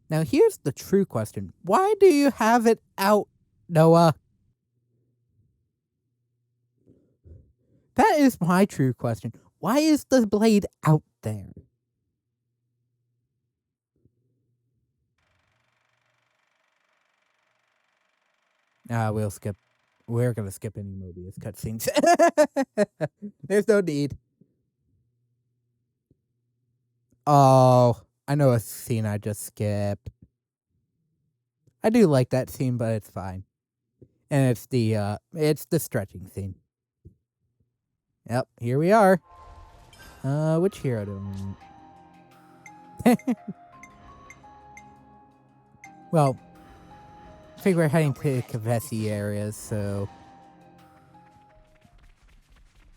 Now here's the true question. Why do you have it out, Noah? That is my true question. Why is the blade out there? We'll skip. We're gonna skip any Mobius cutscenes. There's no need. Oh, I know a scene I just skipped. I do like that scene, but it's fine. And it's the stretching scene. Yep, here we are. Which hero do I want? Well, I think we're heading to Kavesi areas, so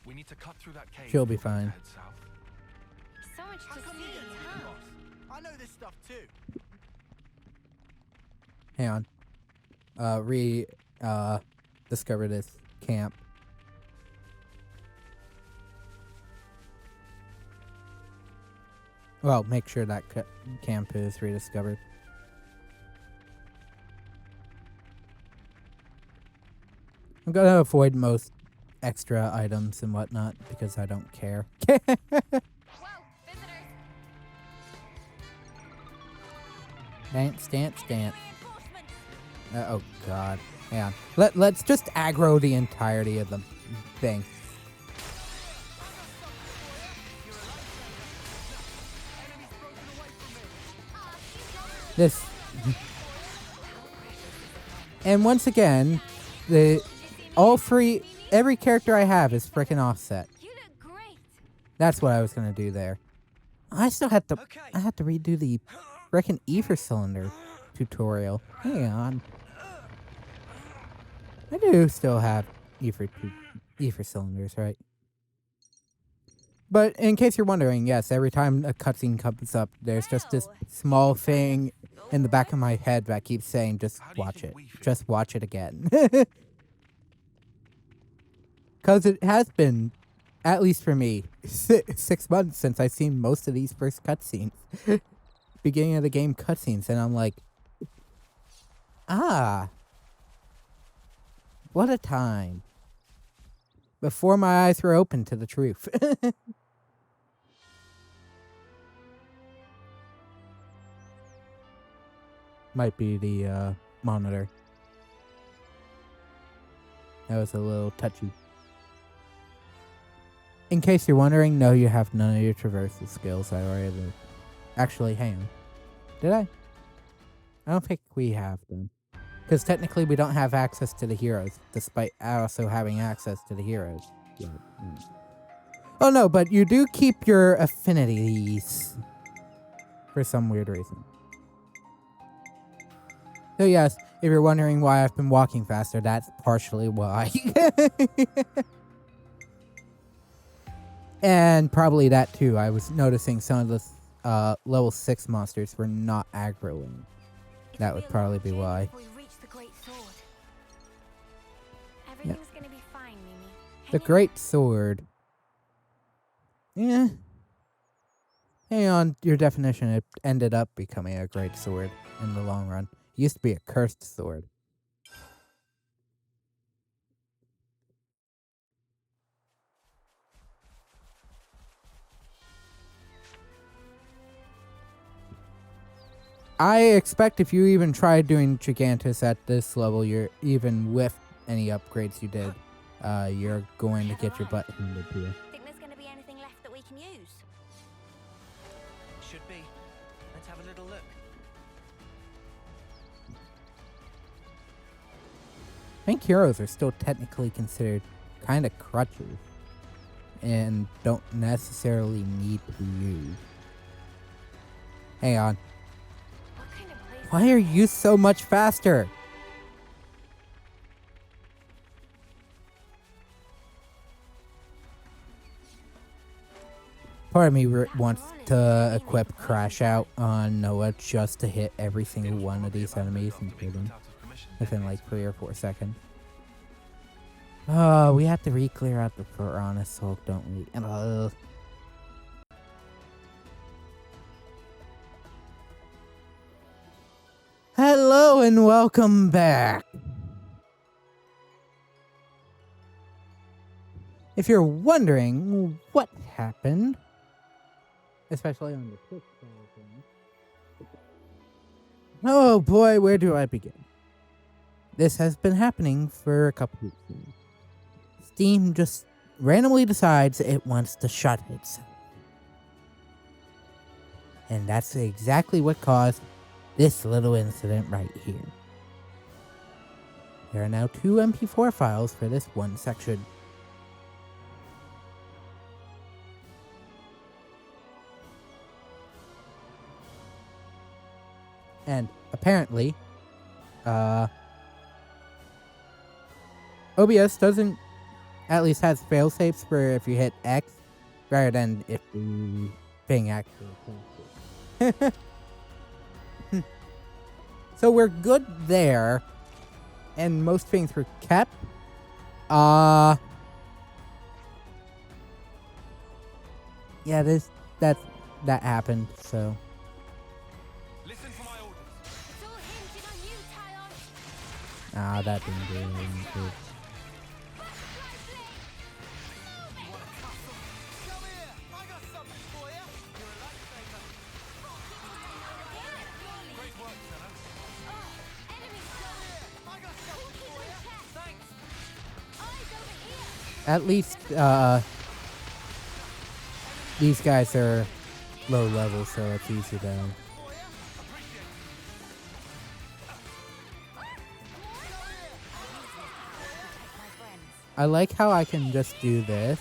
We need to cut through that cave. she'll be fine. Head south. So much to see, huh? I know this stuff too. Hang on. Discover this camp. Well, make sure that camp is rediscovered. I'm gonna avoid most extra items and whatnot because I don't care. Whoa, visitors! Dance. Reinforcements! Oh god. Hang on. Let's just aggro the entirety of the thing. This. And once again, every character I have is frickin' offset. You look great! That's what I was gonna do there. I still had to redo the frickin' ether cylinder tutorial. Hang on. I do still have ether cylinders, right? But in case you're wondering, yes, every time a cutscene comes up, there's just this small thing in the back of my head that keeps saying, just watch it. Just watch it again. Because it has been, at least for me, 6 months since I've seen most of these first cutscenes. Beginning of the game cutscenes, and I'm like, what a time. Before my eyes were open to the truth. Might be the monitor. That was a little touchy. In case you're wondering, no, you have none of your traversal skills. I already did. Actually, hang on. Did I? I don't think we have them. Because technically we don't have access to the heroes, despite also having access to the heroes. Yeah. Oh no, but you do keep your affinities. For some weird reason. So yes, if you're wondering why I've been walking faster, that's partially why. And probably that too. I was noticing some of the level 6 monsters were not aggroing. That would probably be why. Everything's gonna be fine, Mimi. The Great Sword. Yeah. Hang on, your definition, it ended up becoming a Great Sword in the long run. It used to be a cursed sword. I expect if you even try doing Gigantus at this level, you're even with any upgrades you did, you're going to get your butt handed to you. Think there's gonna be anything left that we can use? Should be. Let's have a little look. I think heroes are still technically considered kind of crutches and don't necessarily need to be used. Hang on. What kind of place? Why are you so much faster? Part of me wants to equip Crash Out on Noah just to hit every single one of these enemies and kill them within like 3 or 4 seconds. Oh, we have to re-clear out the Piranha Sulk, don't we? Hello and welcome back. If you're wondering what happened, especially on the Twitch side of things, oh boy, where do I begin? This has been happening for a couple weeks now. Steam just randomly decides it wants to shut itself. And that's exactly what caused this little incident right here. There are now 2 MP4 files for this one section. And apparently, OBS doesn't, at least has failsafes for if you hit X, rather than if the thing actually points. So we're good there, and most things were kept. Yeah, that happened, so. Listen for my orders. It's all hinging on you, Tyon. Ah, that didn't do anything good. Come here! I got something for you! You're a lifesaver. Great work, Senna. Enemy I got something for you! Thanks. eyes over here. At least, these guys are low level, so it's easy to. I like how I can just do this.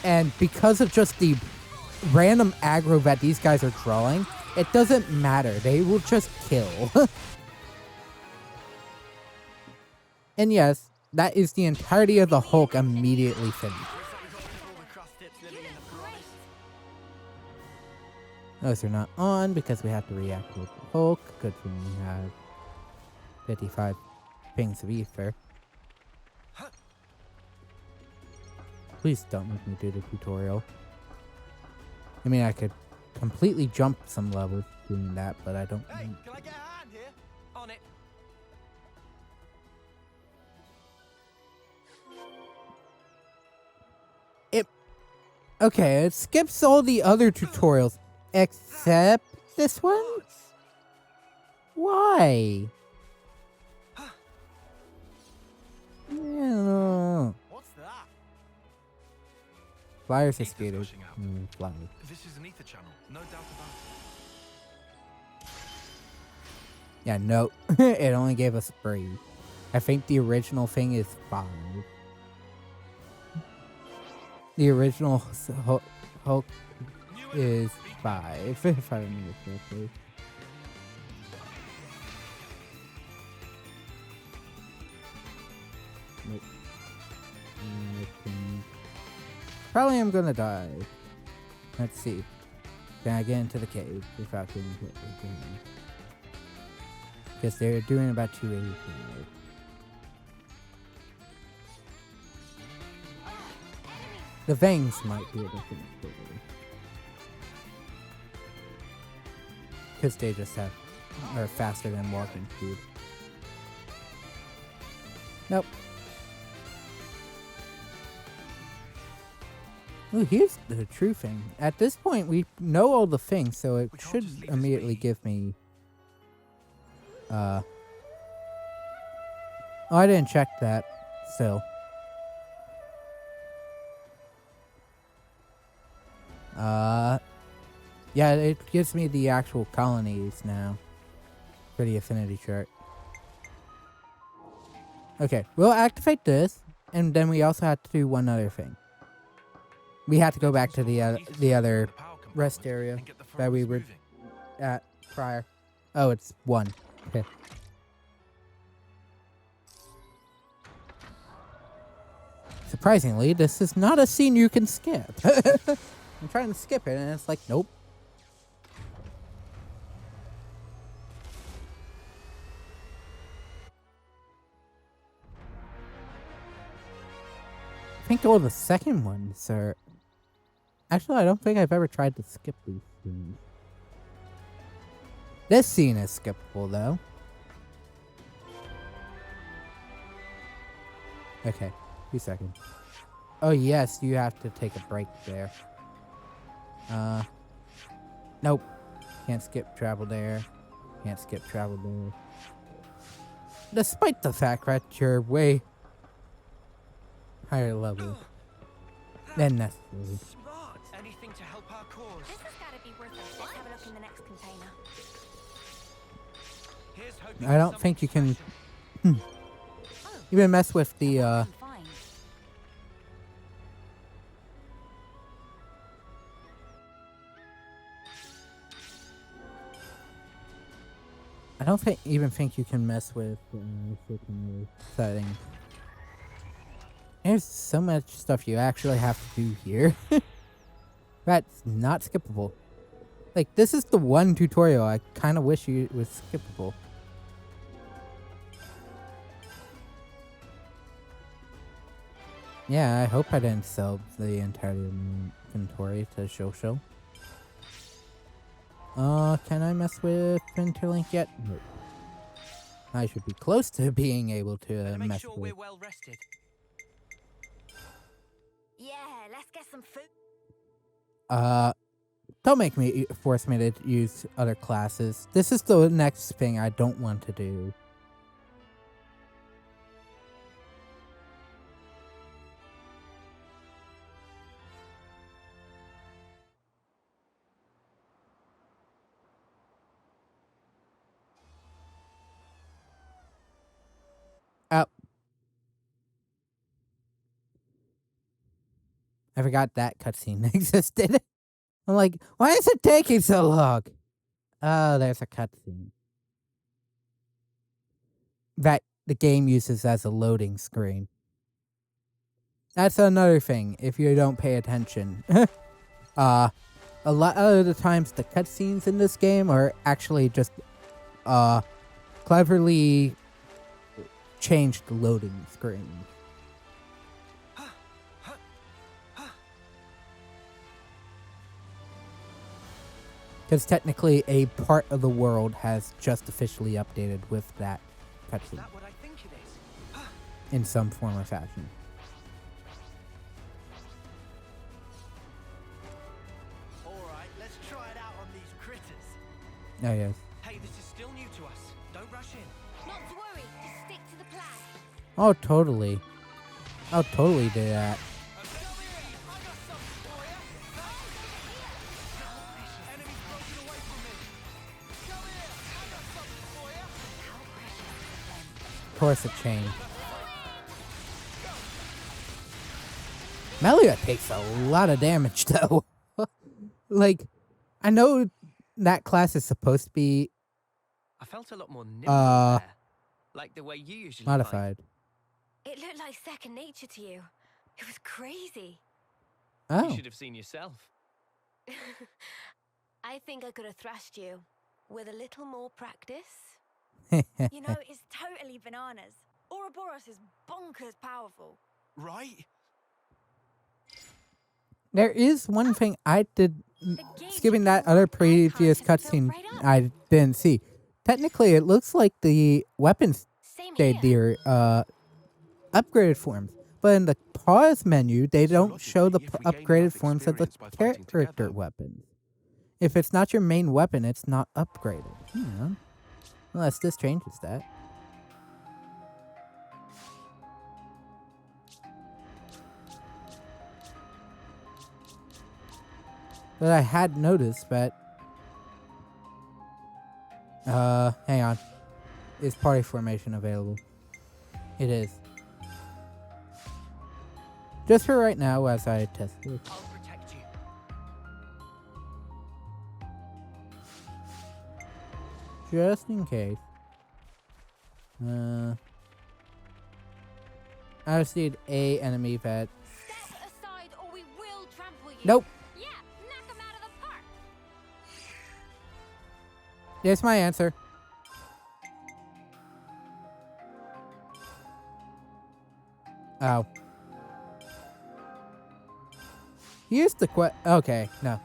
And because of just the random aggro that these guys are drawing, it doesn't matter. They will just kill. And yes, that is the entirety of the Hulk immediately finished. Those are not on because we have to reactivate the Hulk. Good thing we have 55 pings of ether. Please don't make me do the tutorial. I mean, I could completely jump some levels doing that, but I don't. Hey, can I get a hand here? On it. Okay, it skips all the other tutorials except this one? Why? Yeah. What's that? Flyers are Ether's skated. gushing out. Flyers. This is an ether channel, no doubt about it. Yeah, no. It only gave us 3. I think the original thing is 5. The original Hulk is 5, if I remember correctly. Nope. Probably I'm gonna die. Let's see. Can I get into the cave without getting hit again? Because they're doing about 285. The Vangs might be a different story. Because they just are faster than walking speed. Nope. Ooh, here's the true thing. At this point, we know all the things, so it should immediately give me... Oh, I didn't check that. Still. Yeah, it gives me the actual colonies now for the affinity chart. Okay, we'll activate this, and then we also have to do one other thing. We have to go back to the other rest area that we were at prior. Oh, it's 1. Okay. Surprisingly, this is not a scene you can skip. I'm trying to skip it, and it's like, nope. think all the second ones are... Actually, I don't think I've ever tried to skip these scenes. This scene is skippable, though. Okay, 2 seconds. Oh, yes, you have to take a break there. Nope. Can't skip travel there. Can't skip travel there. Despite the fact that you're way higher level than necessary. Smart. Anything to help our cause. This has got to be worth it. Let's have a look in the next container. Here's hoping I don't for think you something can special. even mess with the, Fine. I don't even think you can mess with certain settings. There's so much stuff you actually have to do here. That's not skippable. Like, this is the one tutorial I kind of wish it was skippable. Yeah, I hope I didn't sell the entire inventory to Shosho. Can I mess with Interlink yet? No. I should be close to being able to Better make mess sure with. we're well rested. Yeah, let's get some food. Don't force me to use other classes. This is the next thing I don't want to do. Oh. I forgot that cutscene existed. I'm like, why is it taking so long? Oh, there's a cutscene that the game uses as a loading screen. That's another thing, if you don't pay attention. A lot of the times the cutscenes in this game are actually just cleverly changed loading screens. Because technically a part of the world has just officially updated with that Is cutscene that what I think it is? in some form or fashion. All right, let's try it out on these critters. Oh, yes. Hey, this is still new to us. Don't rush in. Not to worry, just stick to the plan. Oh, totally. I'll totally do that. Of course it changed. Melia takes a lot of damage, though. Like, I know that class is supposed to be I felt a lot more nimble there. Like the way you usually fight. modified. It looked like second nature to you. It was crazy. Oh. You should have seen yourself. I think I could have thrashed you with a little more practice. You know, it's totally bananas. Ouroboros is bonkers powerful. Right? There is one thing I did, gauge skipping that is other like previous icon just cutscene filled right up. I didn't see. Technically, it looks like the weapons Same stayed here. their upgraded forms. But in the pause menu, they don't show the logically, if we gain upgraded enough forms of the experience by fighting character together- weapons. If it's not your main weapon, it's not upgraded. Yeah. Unless this changes that. But I had noticed that... hang on. Is party formation available? It is. Just for right now as I test it. I'll protect you. Just in case. I just need a enemy that... Step aside or we will trample you. Nope. Yeah, knock 'em out of the park. There's my answer. Oh. Here's the okay, no.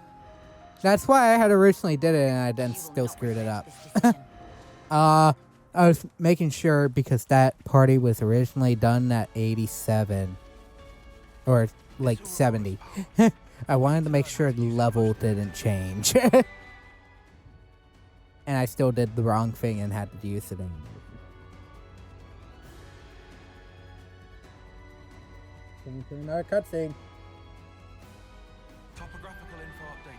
That's why I had originally did it and I then still screwed it up. I was making sure because that party was originally done at 87. Or like 70. I wanted to make sure the level didn't change. And I still did the wrong thing and had to use it anyway. Going through another cutscene. Topographical info updated.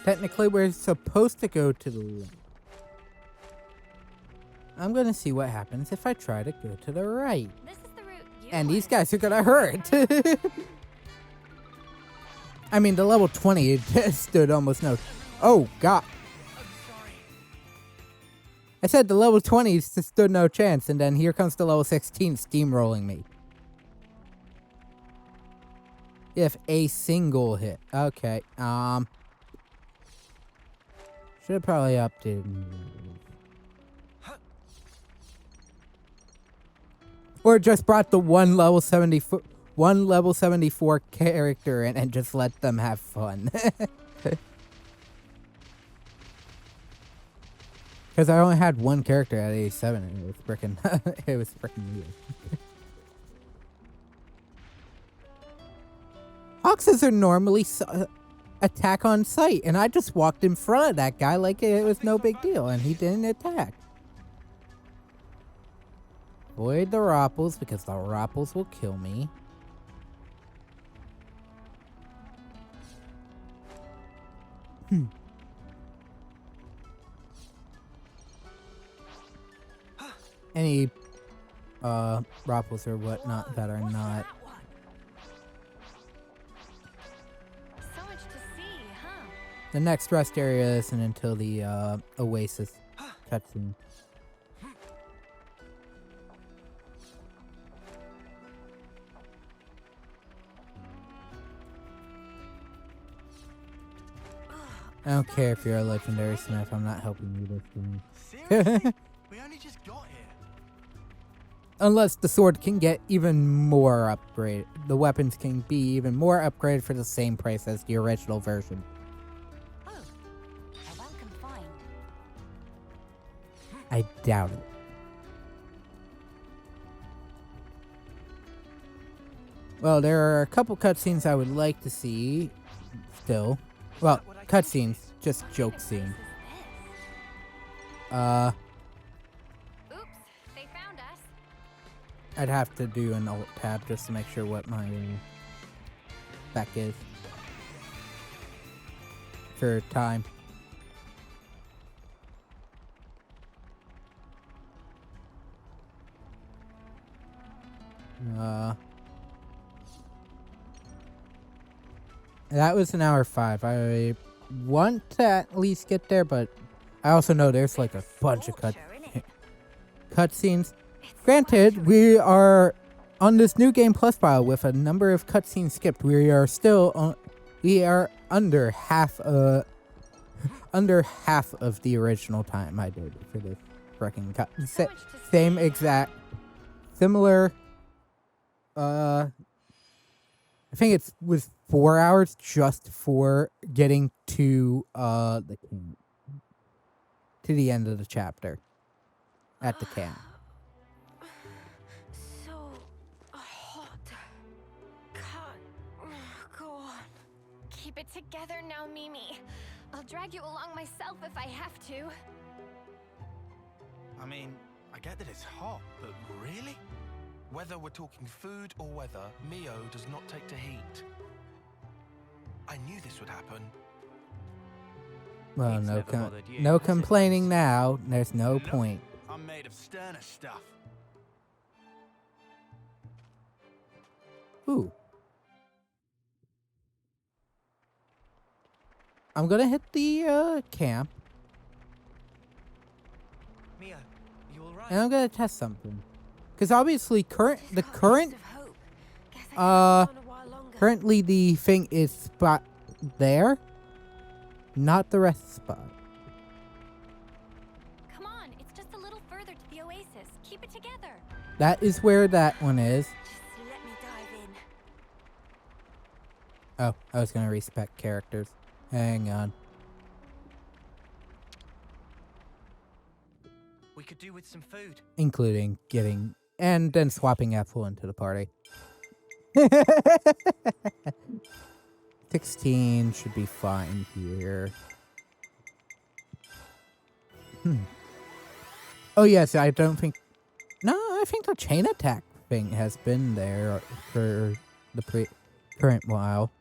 Technically, we're supposed to go to the left. I'm gonna see what happens if I try to go to the right. This is the route you And these went. guys are gonna hurt. I mean, the level 20 it stood almost no. Oh, God. I said the level 20s stood no chance, and then here comes the level 16 steamrolling me. If a single hit. Okay, should have probably updated. Or just brought the one level 74 character in and just let them have fun. Because I only had one character at 87 and it was frickin' it was frickin' weird. Foxes are normally attack on sight, and I just walked in front of that guy like it was no big deal, and he didn't attack. Avoid the Ropples, because the Ropples will kill me. Any Ropples or whatnot that are not. So much to see, huh? The next rest area isn't until the Oasis cutscene. I don't care if you're a legendary smith, I'm not helping you this game. Seriously? We only just got here. Unless the sword can get even more upgraded. The weapons can be even more upgraded for the same price as the original version. Oh, a welcome find. I doubt it. Well, there are a couple cutscenes I would like to see still. Well, cutscenes, just joke scene. Oops, they found us. I'd have to do an alt tab just to make sure what my spec is for time. That was an hour 5. I want to at least get there, but I also know there's like a bunch of cutscenes. Granted, we are on this new game plus file with a number of cutscenes skipped. We are still we are under half of the original time I did for this freaking cut. Same exact, similar. I think it was 4 hours just for getting to the camp, to the end of the chapter at the camp. So hot. Can't go on. Keep it together now, Mimi. I'll drag you along myself if I have to. I mean, I get that it's hot, but really? Whether we're talking food or weather, Mio does not take to heat. I knew this would happen. Well, Heat's no, never bothered you, no has it, complaining Bruce? now. There's no Nope. point. I'm made of sterner stuff. Ooh. I'm gonna hit the camp, Mia, you alright? and I'm gonna test something. Because obviously There's got a ghost of hope. Guess I can uh, hold on a while longer. currently the thing is spot there, not the rest of the spot. Come on, it's just a little further to the oasis. Keep it together. That is where that one is. Just let me dive in. Oh, I was gonna respec characters. Hang on. We could do with some food. Including getting and then swapping Apple into the party. 16 should be fine here. Oh yes, I don't think. No, I think the chain attack thing has been there for the current while.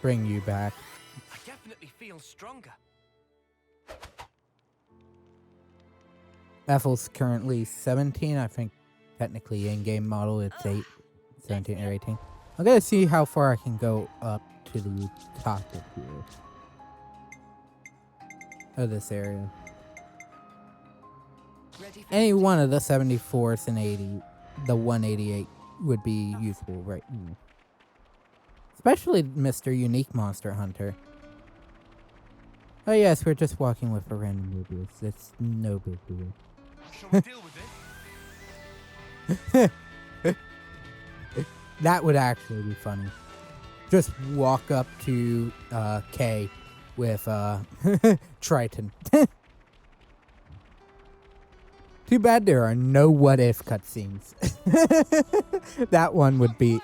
Bring you back. I definitely feel stronger. Ethel's currently 17. I think technically in-game model it's 17 or 18. I'm gonna see how far I can go up to the top of here. Of this area. Any one of the 74s and 80, the 188 would be useful right now. Especially Mr. Unique Monster Hunter. Oh yes, we're just walking with a random mobius. It's no big deal. Shall we deal with it? That would actually be funny. Just walk up to Kay with Triton. Too bad there are no what if cutscenes. That one would be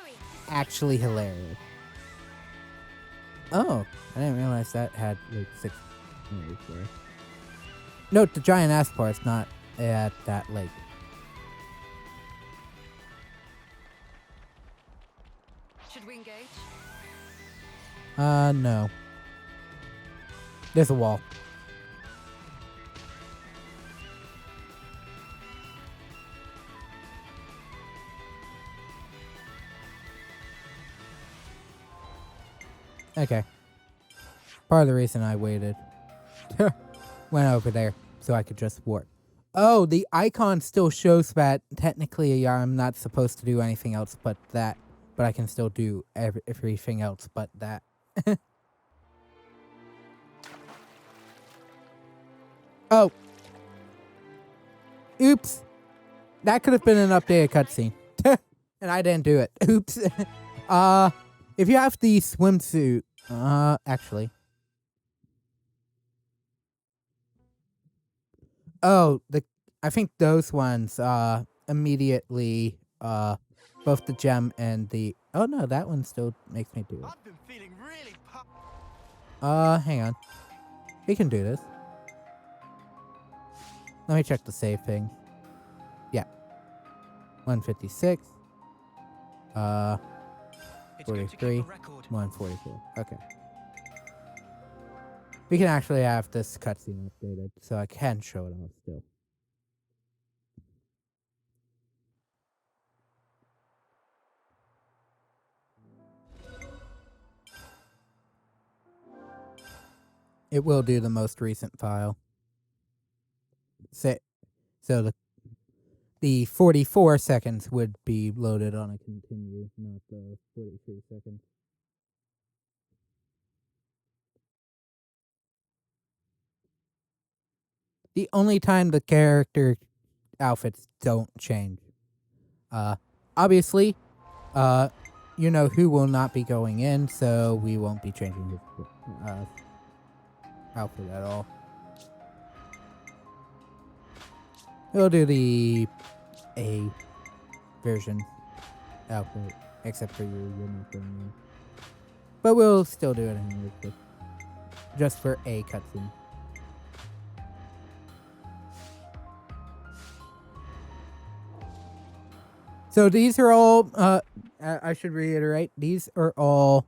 actually hilarious. Oh, I didn't realize that had like 6 movies there. Note the giant Aspar is not at that lake. Should we engage? No. There's a wall. Okay. Part of the reason I waited. Went over there so I could just warp. Oh, the icon still shows that technically I'm not supposed to do anything else but that. But I can still do everything else but that. Oh. Oops. That could have been an updated cutscene. And I didn't do it. Oops. If you have the swimsuit, actually. Oh, I think those ones, immediately, both the gem and the, oh no, that one still makes me do it. I've been feeling really Hang on. We can do this. Let me check the save thing. Yeah. 156. 43, 144. Okay. We can actually have this cutscene updated, so I can show it off still. It will do the most recent file. So the 44 seconds would be loaded on a continue, not the 43 seconds. The only time the character outfits don't change. Obviously, you know who will not be going in, so we won't be changing his outfit at all. We'll do the A version outfit, except for you, you're not going in. But we'll still do it anyway, just for a cutscene. So these are all, I should reiterate, these are all,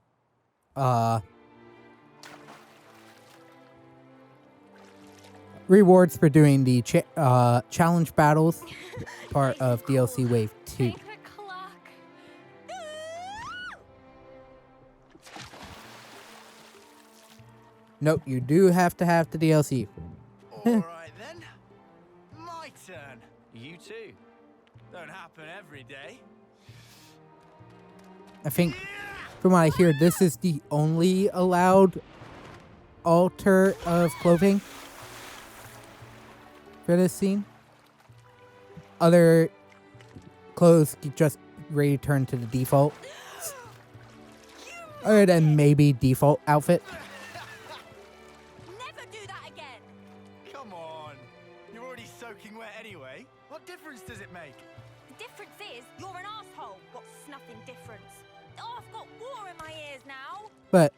rewards for doing the challenge battles, part of DLC Wave 2. Make the clock. Nope, you do have to have the DLC. Alright then. My turn. You too. Don't happen every day. I think, from what I hear, this is the only allowed alter of clothing for this scene. Other clothes just return to the default. Other than maybe default outfit. Never do that again. Come on. You're already soaking wet anyway. What difference does it make? The difference is you're an asshole. What's nothing difference? Oh, I've got water in my ears now. But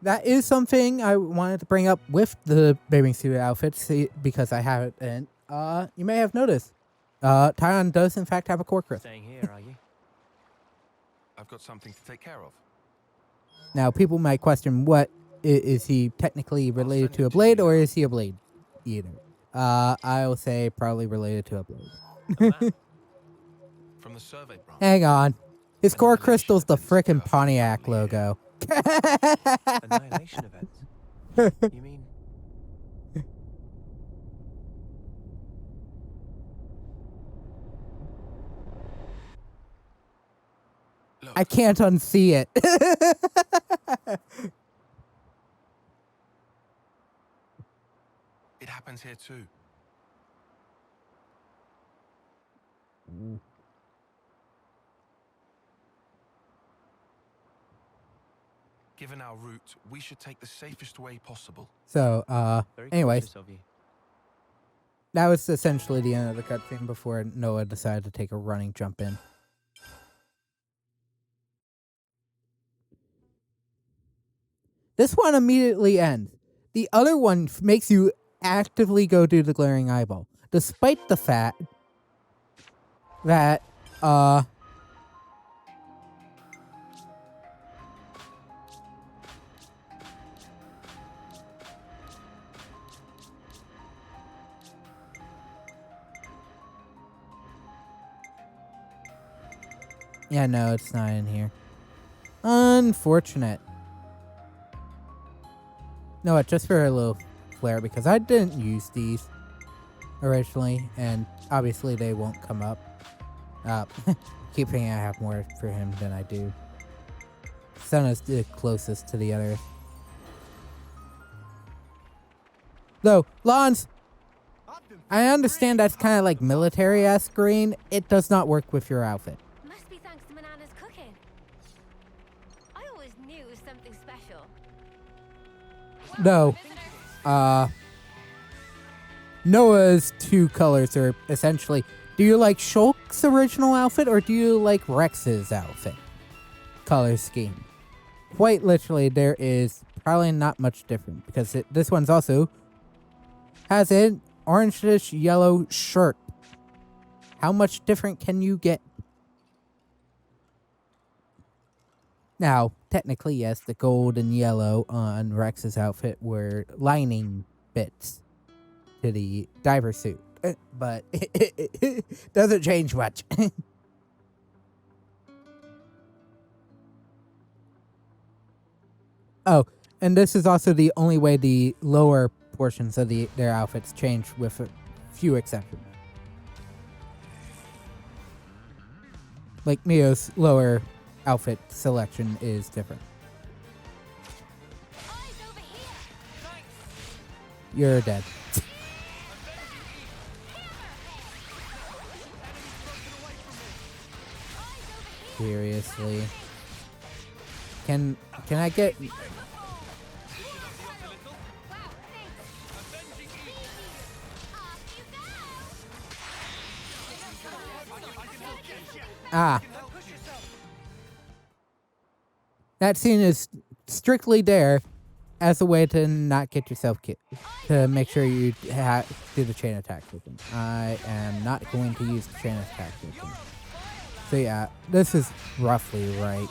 that is something I wanted to bring up with the bathing suit outfits because I haven't. You may have noticed. Tyon does in fact have a Corcus. Staying here, are you? I've got something to take care of. Now, people might question, what is he technically related to a blade, or is he a blade eater? I'll say probably related to a blade. A map? From the survey branch. Hang on. His core crystal's the frickin' Pontiac logo. Annihilation events. You mean? Look, I can't unsee it. it happens here too. Given our route, we should take the safest way possible. So, Very anyways, cautious of you. that was essentially the end of the cutscene before Noah decided to take a running jump in. This one immediately ends. The other one makes you actively go do the glaring eyeball, despite the fact that, yeah, no, it's not in here. Unfortunate. No, just for a little flair, because I didn't use these originally, and obviously they won't come up. Keep thinking I have more for him than I do. Sun is the closest to the others. Though, Lawns, I understand that's kind of like military-esque green. It does not work with your outfit. Must be thanks to Manana's cooking. I always knew it was something special. No. Noah's two colors are essentially, do you like Shulk's original outfit or do you like Rex's outfit? Color scheme. Quite literally, there is probably not much different because this one's also has an orangish yellow shirt. How much different can you get? Now, technically, yes, the gold and yellow on Rex's outfit were lining bits to the diver suit, but it doesn't change much. Oh, and this is also the only way the lower portions of their outfits change, with a few exceptions. Like Mio's lower outfit selection is different. Eyes over here. You're dead. Seriously. Can I get... Ah. That scene is strictly there as a way to not get yourself killed. To make sure you do the chain attack with him. I am not going to use the chain attack with him. So yeah, this is roughly right.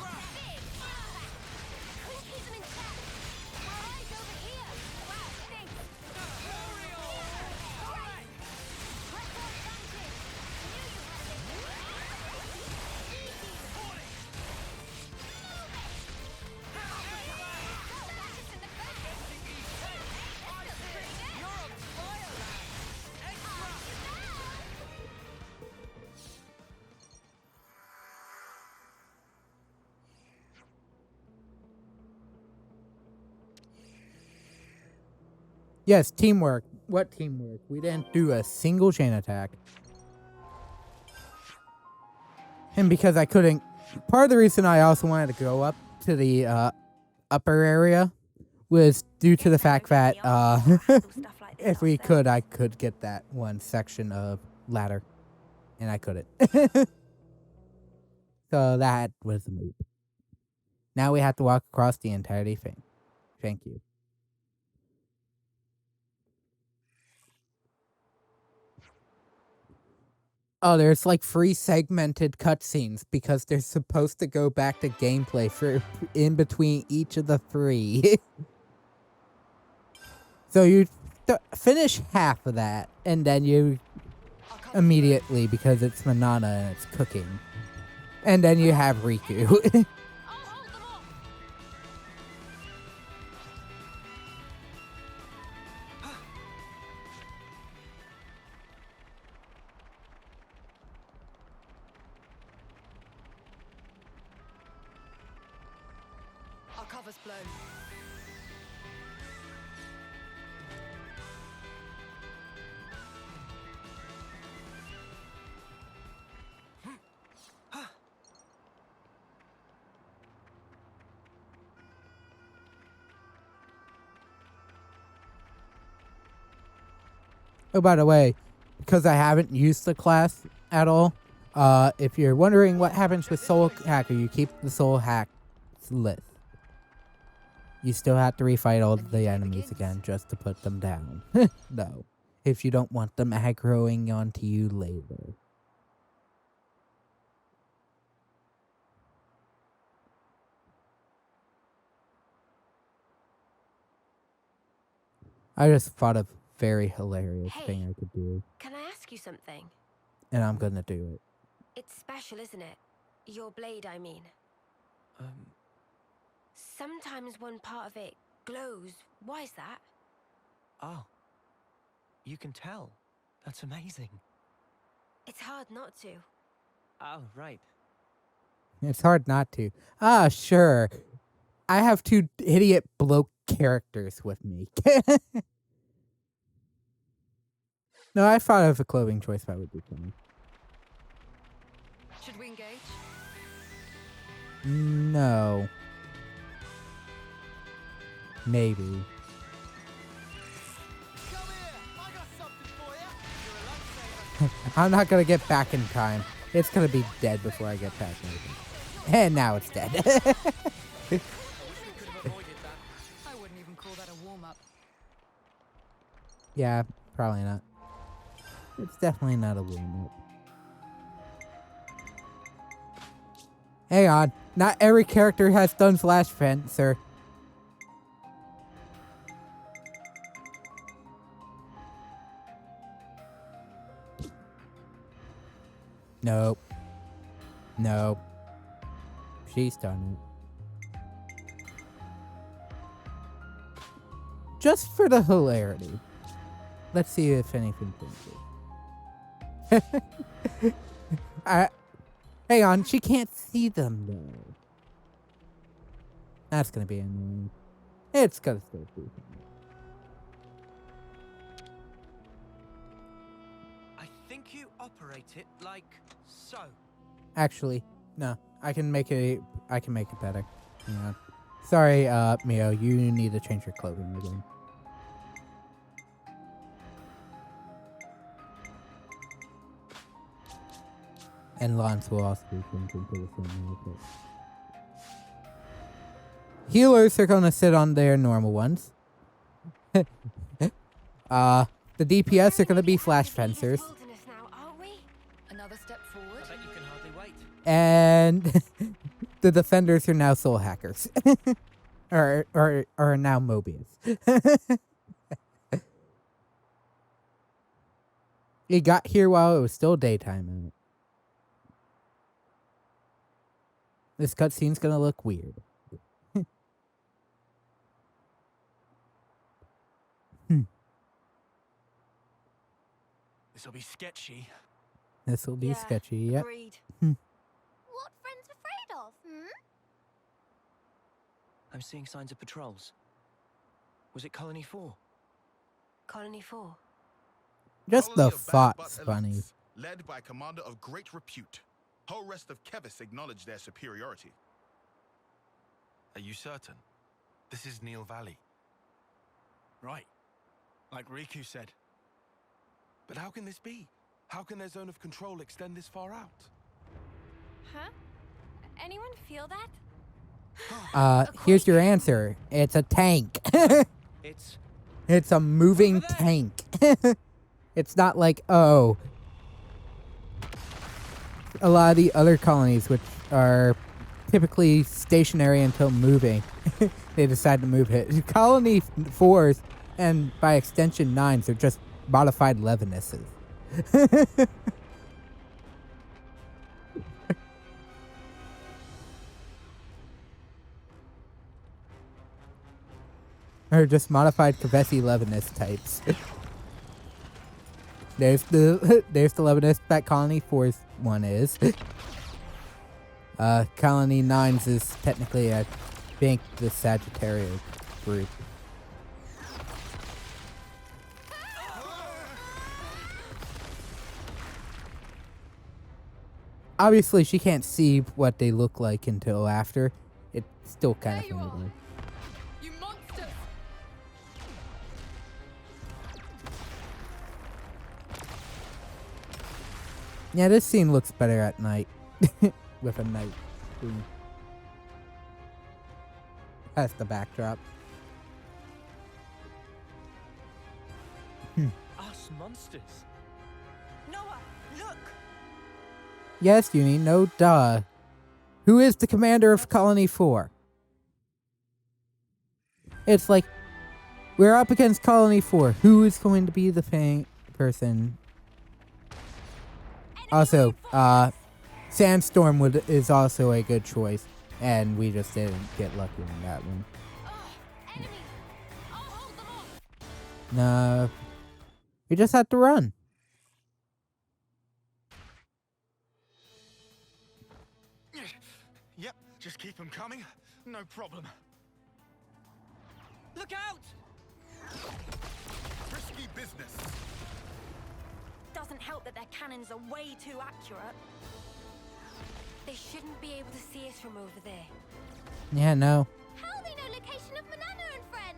Yes, teamwork. What teamwork? We didn't do a single chain attack. And because I couldn't... Part of the reason I also wanted to go up to the upper area was due to the fact that if we could, I could get that one section of ladder. And I couldn't. So that was the move. Now we have to walk across the entirety thing. Thank you. Oh, there's like 3 segmented cutscenes because they're supposed to go back to gameplay for in between each of the 3. So you finish half of that, and then you immediately, because it's Manana and it's cooking, and then you have Riku. Our cover's blown. Oh, by the way, because I haven't used the class at all, if you're wondering what happens with Soul Hacker, you keep the Soul Hack list. You still have to refight all the enemies again just to put them down. No. If you don't want them aggroing onto you later. I just thought of a very hilarious thing I could do. Can I ask you something? And I'm gonna do it. It's special, isn't it? Your blade, I mean. Sometimes one part of it glows. Why is that? Oh. You can tell. That's amazing. It's hard not to. Oh, right. It's hard not to. Ah, sure. I have 2 idiot bloke characters with me. No, I thought of a clothing choice that would be funny. Should we engage? No. Maybe. Come here! I got something for you! You're a lifesaver. I'm not gonna get back in time. It's gonna be dead before I get back in time. And now it's dead. I wish we could have avoided that. I wouldn't even call that a warm-up. Yeah, probably not. It's definitely not a warm-up. Hang on. Not every character has done Flash Fencer. Nope. Nope. She's done it. Just for the hilarity. Let's see if anything changes. Hang on, she can't see them though. That's gonna be annoying. It's gonna still be funny. I think you operate it like so. Actually, no. I can make it better. Hang on. Sorry, Mio, you need to change your clothing again. And Lance will also be changing to the same outfit. Healers are gonna sit on their normal ones. The DPS are gonna be Flash Fencers. Another step forward. I bet you can hardly wait. And the defenders are now Soul Hackers. or are now Mobius. He got here while it was still daytime out. This cutscene's gonna look weird. This'll be sketchy. This'll be sketchy, yep. Agreed. What friends afraid of, I'm seeing signs of patrols. Was it Colony 4? Colony 4. Just Colony the of bad thought's but funny. elites, led by a commander of great repute. Whole rest of Kevis acknowledge their superiority. Are you certain? This is Neil Valley. Right. Like Riku said. But how can this be? How can their zone of control extend this far out? Huh? Anyone feel that? Here's your answer. It's a tank. It's It's a moving Over there. tank. It's not like, oh, a lot of the other colonies, which are typically stationary until moving, they decide to move it. Colony 4s, and by extension 9s, are just modified Levinuses. Or just modified Kavesi Levinus types. There's the Levinus that Colony 4's one is. Colony 9's is technically, I think, the Sagittarius group. Obviously, she can't see what they look like until after. It's still kind There of you are. familiar. You monsters! Yeah, this scene looks better at night. With a night scene. That's the backdrop. us monsters. Noah, look! Yes, Uni, no duh. Who is the commander of Colony 4? It's like, we're up against Colony 4. Who is going to be the person? Also, Sandstorm is also a good choice. And we just didn't get lucky on that one. Enemies! I'll hold them off! No. We just had to run. Yep, just keep them coming. No problem. Look out! Risky business. Doesn't help that their cannons are way too accurate. They shouldn't be able to see us from over there. Yeah, no. How they know location of Manana and friends?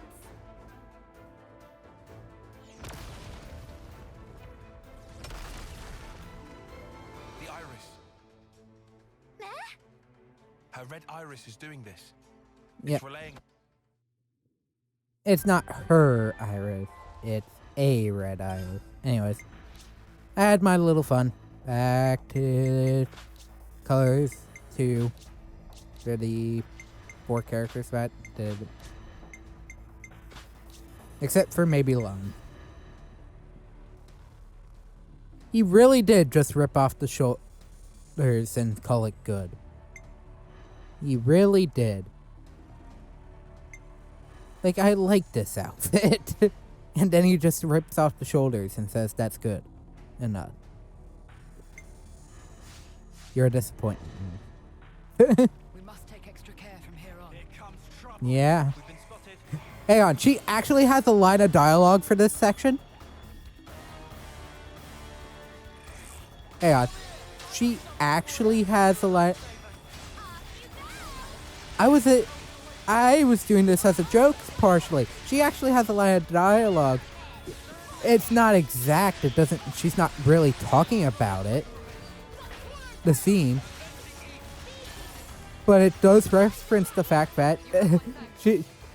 The iris. There? Her red iris is doing this. Yep. It's relaying. It's not her iris. It's a red iris. Anyways. I had my little fun. Back to colors 2. For the 4 characters that did. Except for maybe Lung. He really did just rip off the shoulders and call it good. He really did. Like, I like this outfit. And then he just rips off the shoulders and says that's good. Enough. You're a disappointment. We must take extra care from here on. Here comes trouble. Yeah. We've been spotted. Hang on, she actually has a line of dialogue for this section? Hang on. She actually has a line... I was doing this as a joke, partially. She actually has a line of dialogue. It's not exact. She's not really talking about it. The scene. But it does reference the fact that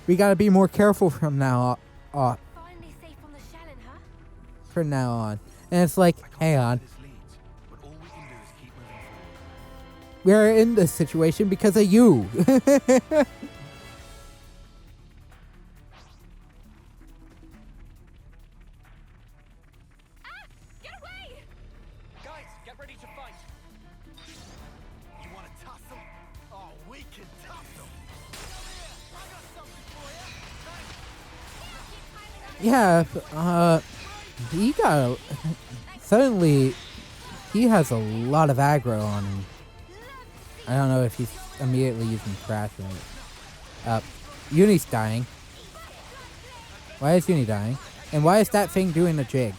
we gotta be more careful from now on. Finally safe from the Shannon, huh? From now on. And it's like, hang on. This leads, but all we can do is keep moving forward. We're in this situation because of you. Get away! Guys, get ready to fight. You want to tussle? Oh, we can tussle. I got something for you. Yeah, he got suddenly he has a lot of aggro on him. I don't know if he's immediately using crash rate. Uni's dying. Why is Uni dying? And why is that thing doing a jig?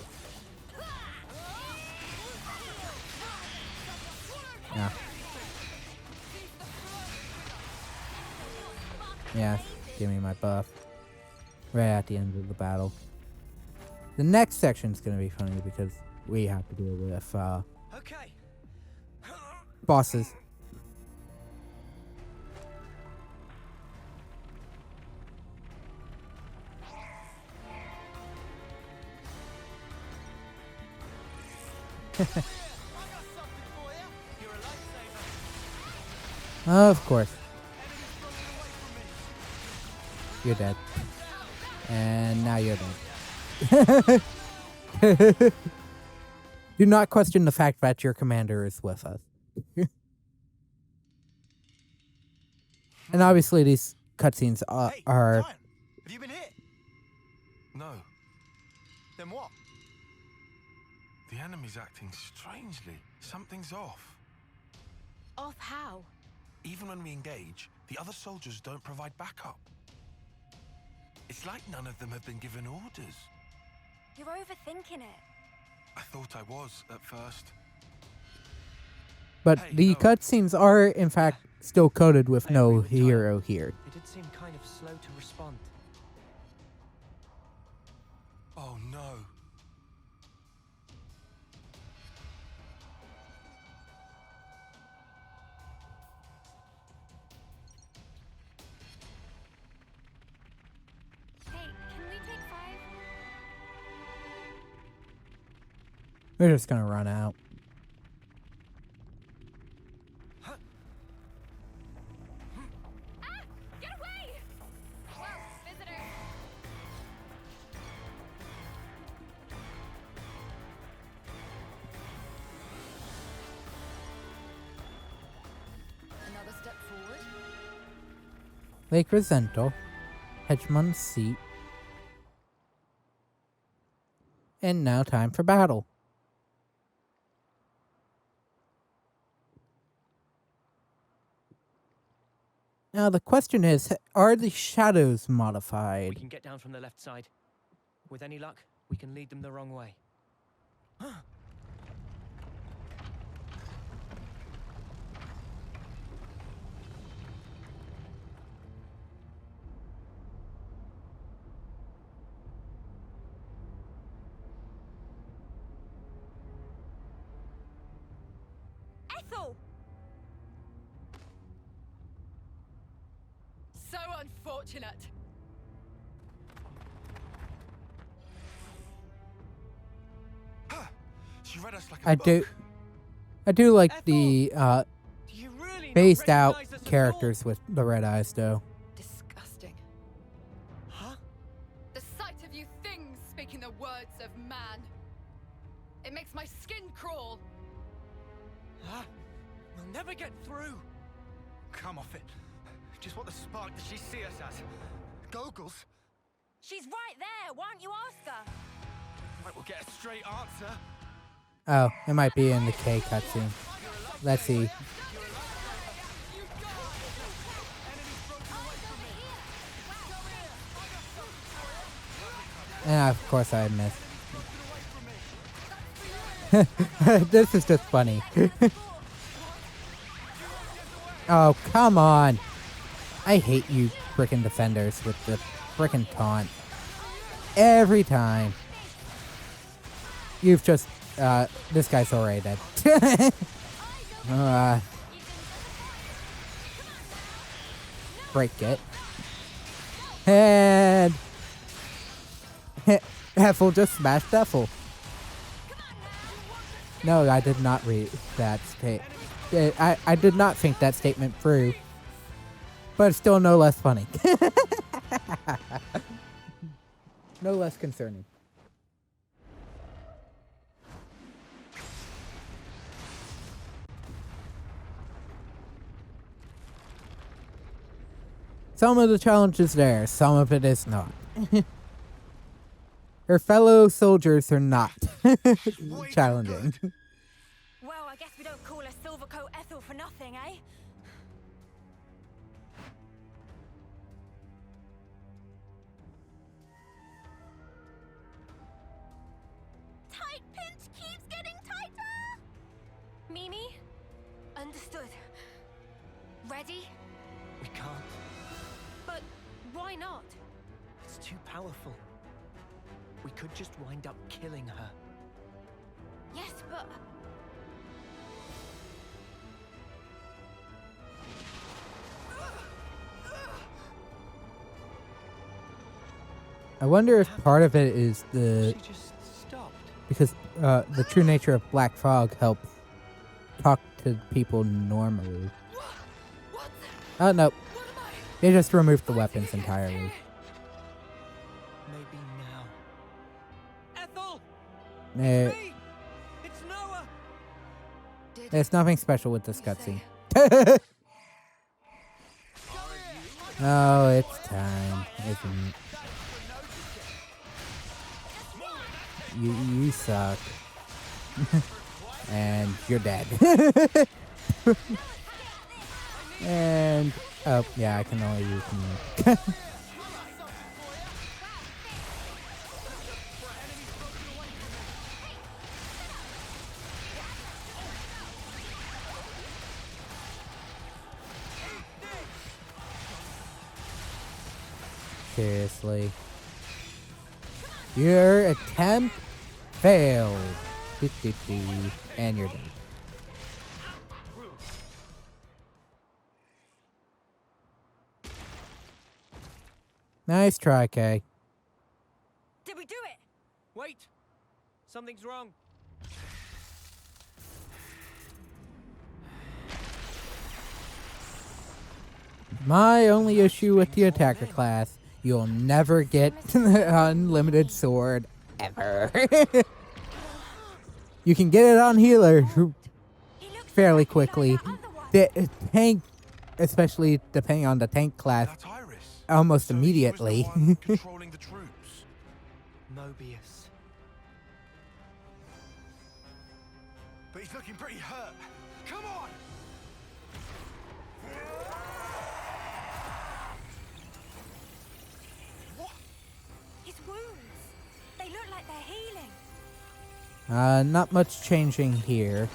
Yeah. Yeah, give me my buff. Right at the end of the battle. The next section's gonna be funny because we have to deal with Okay. bosses. Of course. You're dead. And now you're dead. Do not question the fact that your commander is with us. And obviously these cutscenes are... Giant, have you been hit? No, Then what? the enemy's acting strangely. Something's off. Off how? Even when we engage, the other soldiers don't provide backup. It's like none of them have been given orders. You're overthinking it. I thought I was at first. But Hey, the no. cutscenes are, in fact, still coded with I no agree with Tyler. hero here. It did seem kind of slow to respond. Oh no. Hey, can we take 5? We're just gonna run out. Ah! Get away! Whoa, visitor! Another step forward. Lake Rosento, Hedgemon's Seat. And now time for battle. Now the question is, are the shadows We modified? can get down from the left side. With any luck, we can lead them the wrong way. Ethel! So unfortunate. She read us like a I book. do like the Do you really not phased out recognize us at all? characters with the red eyes though. Disgusting. Huh? The sight of you things speaking the words of man. It makes my skin crawl. Huh? We'll never get through. Come off it. Just what the spark does she see us as? Goggles? She's right there! Why don't you ask her? Right, we'll get a straight answer. Oh, it might be in the K cutscene. Let's see. And of course I missed. This is just funny. Oh, come on. I hate you frickin' defenders with the frickin' taunt. Every time. You've just, this guy's already dead. Break it. And... Ethel just smashed Ethel. No, I did not read that statement. I did not think that statement through. But it's still no less funny. No less concerning. Some of the challenge is there, some of it is not. Her fellow soldiers are not challenging. Well, I guess we don't call her Silvercoat Ethel for nothing, eh? tight pinch keeps getting tighter! Mimi? Understood. Ready? We can't. But why not? It's too powerful. We could just wind up killing her. Yes, but... I wonder if part of it is the She just stopped. because the true nature of Black Fog helps talk to people normally. What? Oh no, What am I? they just removed the weapons fighting entirely. against Maybe now. Ethel! Eh, Me! It's Noah! Did there's nothing special with this you cutscene. say- Oh, it's time, isn't it? You suck. And you're dead. And oh yeah, I can only use them. Seriously. Your attempt failed. And you're dead. Nice try, Kay. Did we do it? Wait! Something's wrong. My only issue with the attacker class, you'll never get unlimited sword ever. You can get it on healer He looks fairly exactly like quickly. that other one. The tank, especially depending on the tank class, That's Iris. almost So he was the immediately. one controlling the troops. Mobius. But he's looking pretty hurt. Come on! His wounds. They look like they're healing. Not much changing here.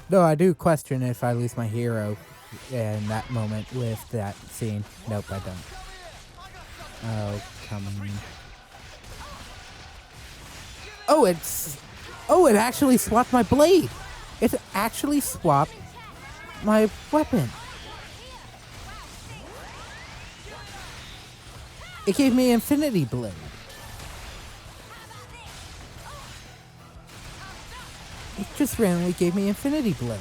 Though I do question if I lose my hero in that moment with that scene. Nope, I don't. Oh, come on. Oh, it actually swapped my blade. It actually swapped my weapon. It gave me Infinity Blade. It just randomly gave me Infinity Blade.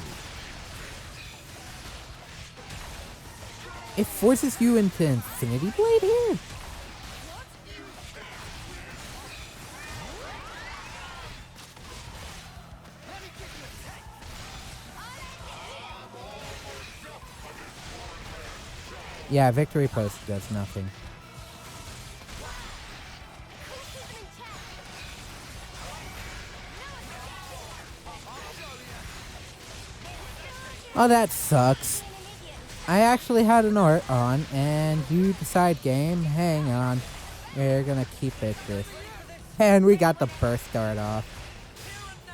It forces you into Infinity Blade here. Yeah, Victory Post does nothing. Oh, that sucks. I actually had an art on, and you decide, game, hang on. We're gonna keep it this. And we got the burst dart off.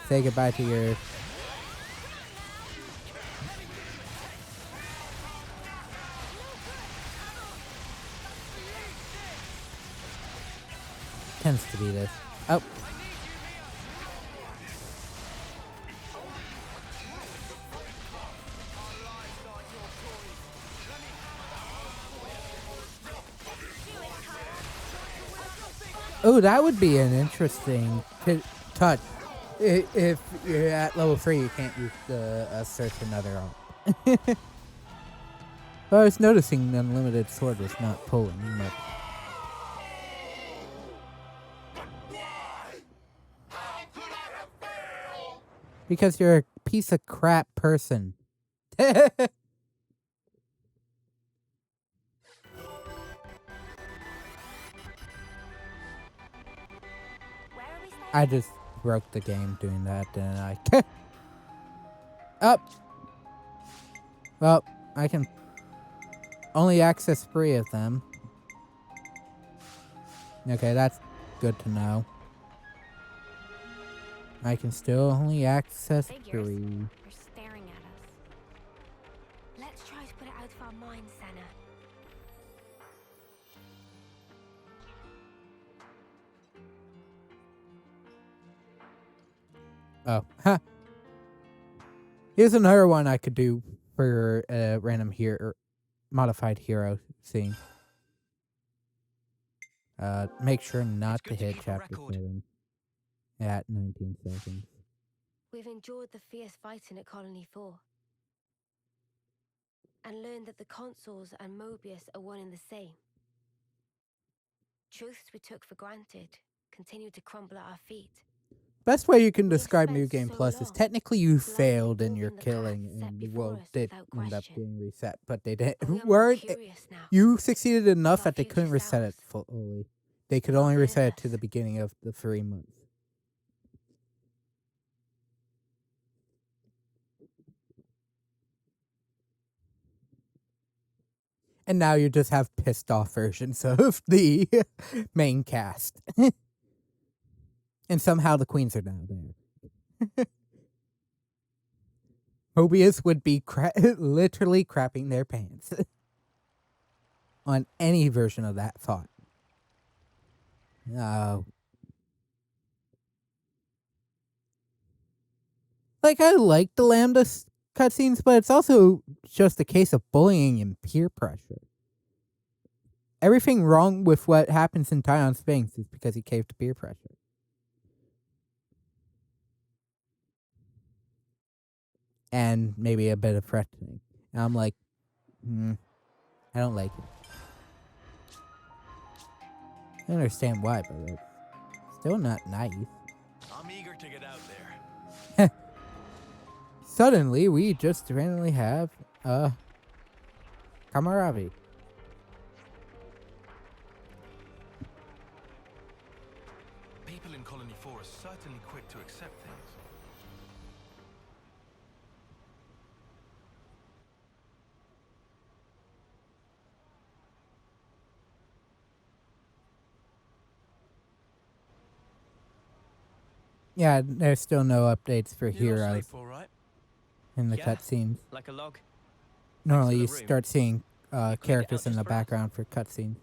Say goodbye to your... Tends to be this. Oh. Oh, that would be an interesting touch. If you're at level 3, you can't use the search another on. But I was noticing the unlimited sword was not pulling much. Because you're a piece of crap person. I just broke the game doing that, didn't I? Up. Well, I can only access 3 of them. Okay, that's good to know. I can still only access Figures 3. are staring at us. Let's try to put it out of our minds, Senna. Oh, ha. Here's another one I could do for a random hero, modified hero scene. Make sure not to good to hit keep a chapter record. 7 at 19 seconds. We've endured the fierce fighting at Colony 4 and learned that the consoles and Mobius are one and the same. Truths we took for granted continue to crumble at our feet. Best way you can We have describe New spent Game so Plus is long technically you blindly failed in your walking the path killing set and the before world us did without end up question. getting reset, but they didn't. But we are more Weren't curious now. you succeeded enough our that they couldn't future reset it selves. fully. They could What only reset it to fearless. the beginning of the 3 months. And now you just have pissed off versions of the main cast. And somehow the queens are now there. Mobius would be literally crapping their pants on any version of that thought. Oh. Like, I like the Lambda cutscenes, but it's also just a case of bullying and peer pressure. Everything wrong with what happens in Tyon Sphinx is because he caved to peer pressure. And maybe a bit of threatening. And I'm like, I don't like it. I understand why, but it's still not nice. I'm eager to get out there. Suddenly, we just randomly have, Kamaravi. People in Colony 4 are certainly quick to accept things. Yeah, there's still no updates for You lost heroes sleep, all right? in the Yeah. cutscenes. Like a log. Normally, the you room. start seeing cleaned it characters out in just the for us. background for cutscenes.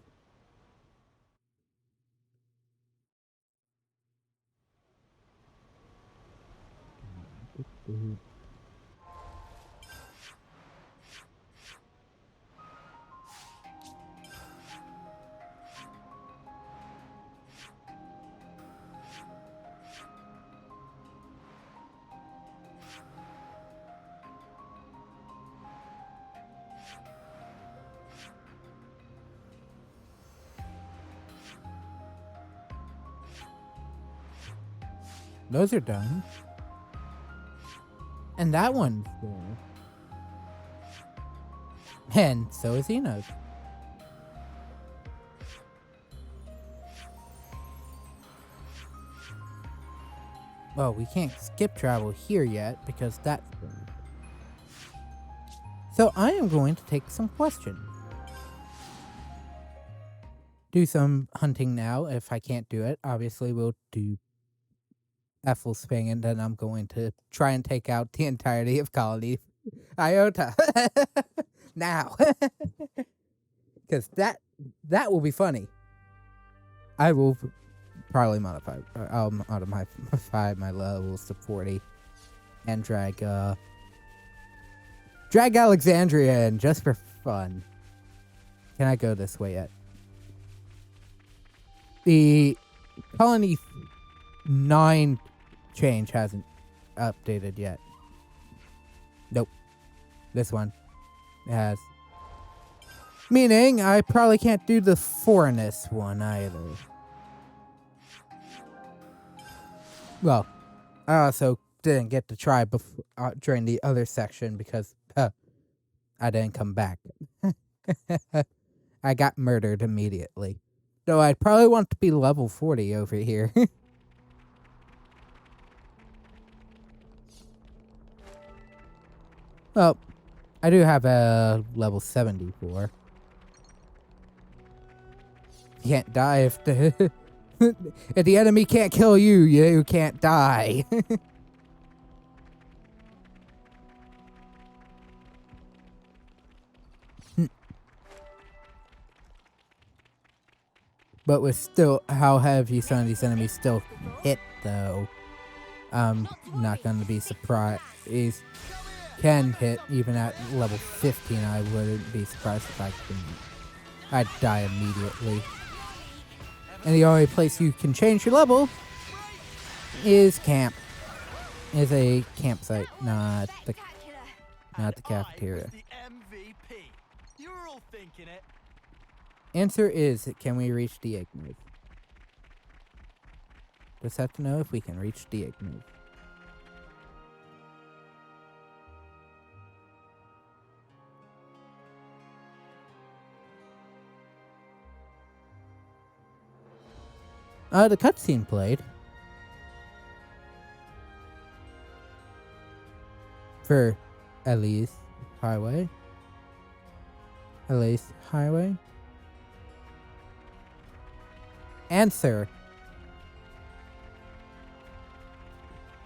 Those are done. And that one's there. And so is Eno's. Well, we can't skip travel here yet because that's done. So I am going to take some questions. Do some hunting now. If I can't do it, obviously we'll do Ethel Sping, and then I'm going to try and take out the entirety of Colony Iota. Now. Because that will be funny. I will probably modify. I'll modify my levels to 40 and drag Alexandria in just for fun. Can I go this way yet? The Colony 9 change hasn't updated yet. Nope. This one has. Meaning, I probably can't do the foreignness one either. Well, I also didn't get to try during the other section because I didn't come back. I got murdered immediately. Though I'd probably want to be level 40 over here. Well, I do have a level 74. You can't die if the if the enemy can't kill you, you can't die. But with still how heavy some of these enemies still hit, though, I'm not going to be surprised. Is can hit even at level 15. I wouldn't be surprised if I couldn't. I'd die immediately. And the only place you can change your level is camp. Is a campsite, not the cafeteria. The MVP. You were all thinking it. Answer is, can we reach the ignite? Just have to know if we can reach the ignite. The cutscene played. For Elise Highway. Elise Highway. Answer.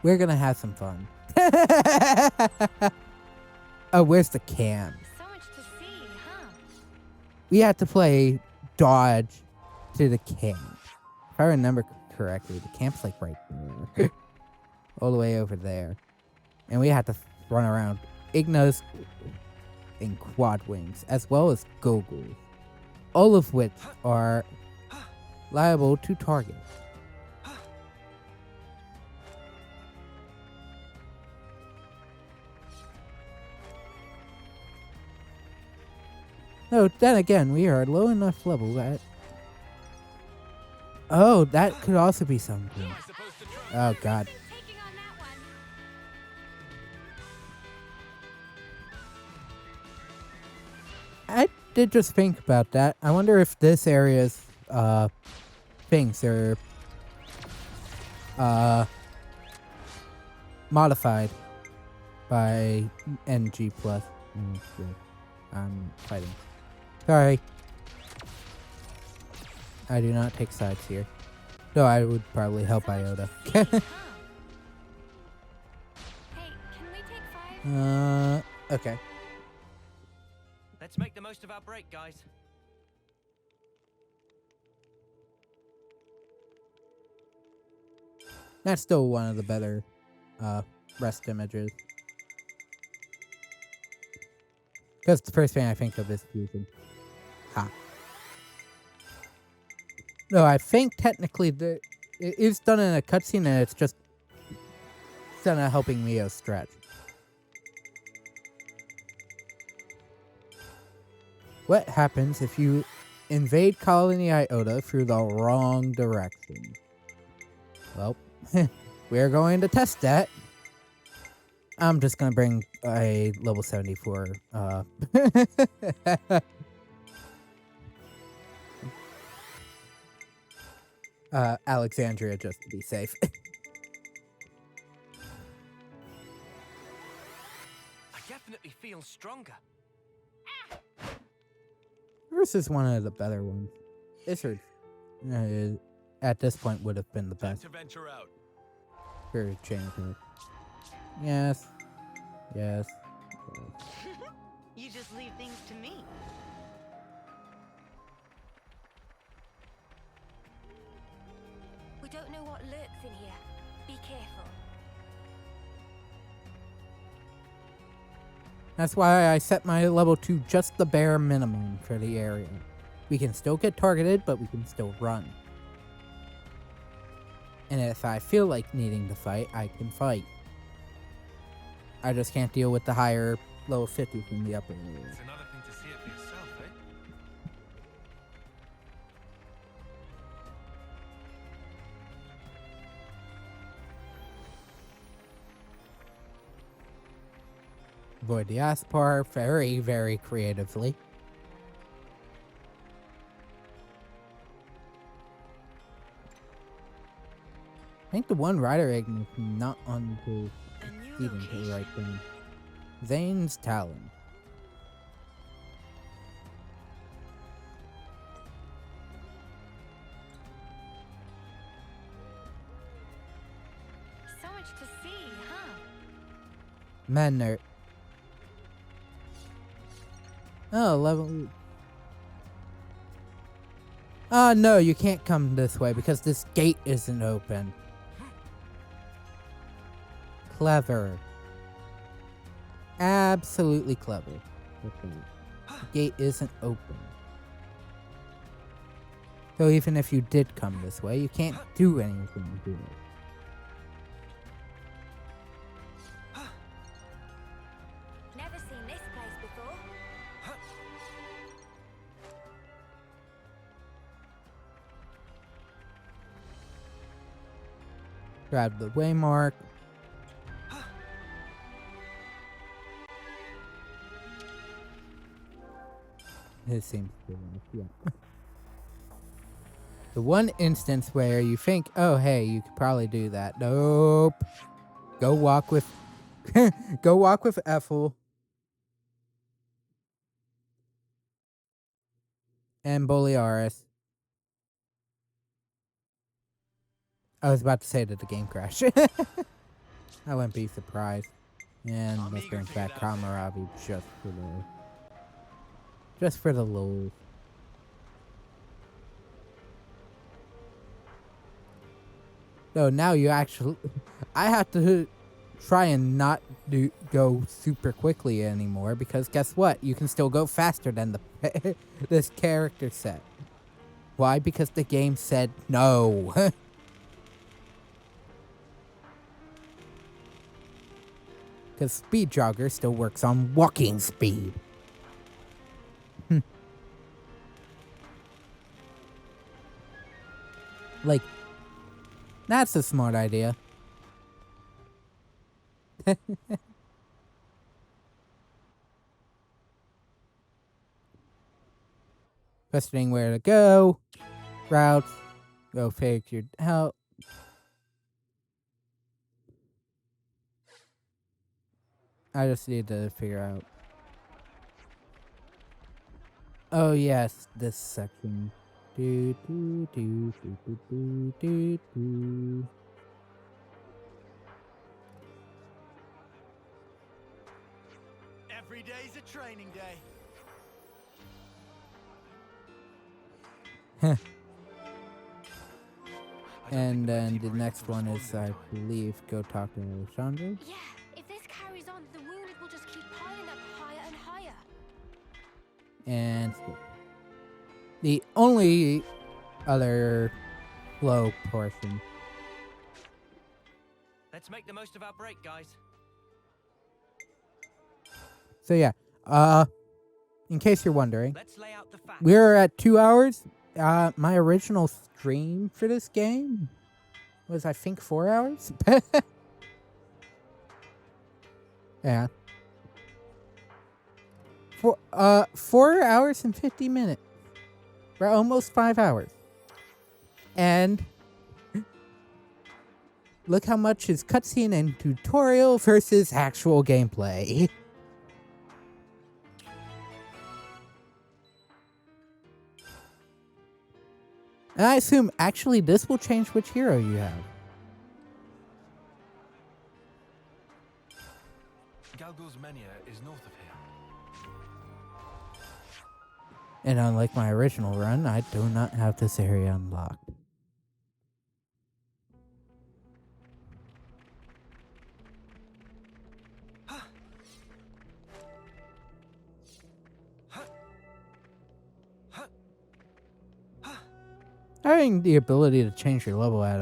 We're gonna have some fun. Oh, where's the cam? So much to see, huh? We had to play dodge to the camp. If I remember correctly, the camp's like right there. All the way over there. And we had to run around Ignos in quad wings, as well as goggles. All of which are liable to target. No, then again, we are low enough level that... Oh, that could also be something. Oh, God. Taking on that one. I did just think about that. I wonder if this area's, things are, modified by NG+. I'm fighting. Sorry. I do not take sides here. Though I would probably help Iota. Hey, can we take 5? Okay. Let's make the most of our break, guys. That's still one of the better, rest images. Because the first thing I think of is fusion. Ha. No, I think technically it is done in a cutscene and it's just done at helping Mio stretch. What happens if you invade Colony Iota through the wrong direction? Well, we're going to test that. I'm just gonna bring a level 74, Alexandria just to be safe. I definitely feel stronger. This is one of the better ones. Izzard, at this point, would have been the best. To venture out. For champion. Yes. Yes. You just leave things to me. We don't know what lurks in here. Be careful. That's why I set my level to just the bare minimum for the area. We can still get targeted, but we can still run. And if I feel like needing to fight, I can fight. I just can't deal with the higher level 50 from the upper area. It's another thing to see it for yourself, eh? Avoid the Aspar very, very creatively. I think the one rider egg is not on to even to right then. Zane's Talon. Manner. Oh, level. Oh, no, you can't come this way because this gate isn't open. Clever. Absolutely clever. Okay. The gate isn't open. So even if you did come this way, you can't do anything to it. Never seen this place before. Grab the waymark. This seems to be enough, yeah. The one instance where you think, oh hey, you could probably do that. Nope. Go walk with go walk with Ethel. And Bolearis. I was about to say that the game crashed. I wouldn't be surprised. And let's bring back Kamaravi just for the lol. So now you actually I have to try and not go super quickly anymore because guess what? You can still go faster than the this character set. Why? Because the game said no. Because Speed Jogger still works on walking speed. Like, that's a smart idea. Questioning where to go. Routes. Go fake your help. I just need to figure out. Oh yes, this section. Do do do do do do do do. Every day's a training day. And then the next one is, I believe, go talk to Alessandro. Yeah, if this carries on, the wounded will just keep piling up higher and higher. And the only other low portion. Let's make the most of our break, guys. So yeah, in case you're wondering, Let's lay out the facts. we're at 2 hours. My original stream for this game was, I think, 4 hours. Yeah. 4 hours and 50 minutes. We're almost 5 hours. And look how much is cutscene and tutorial versus actual gameplay. And I assume actually this will change which hero you have. Galgul's Menia is north of here. And unlike my original run, I do not have this area unlocked. Having the ability to change your level at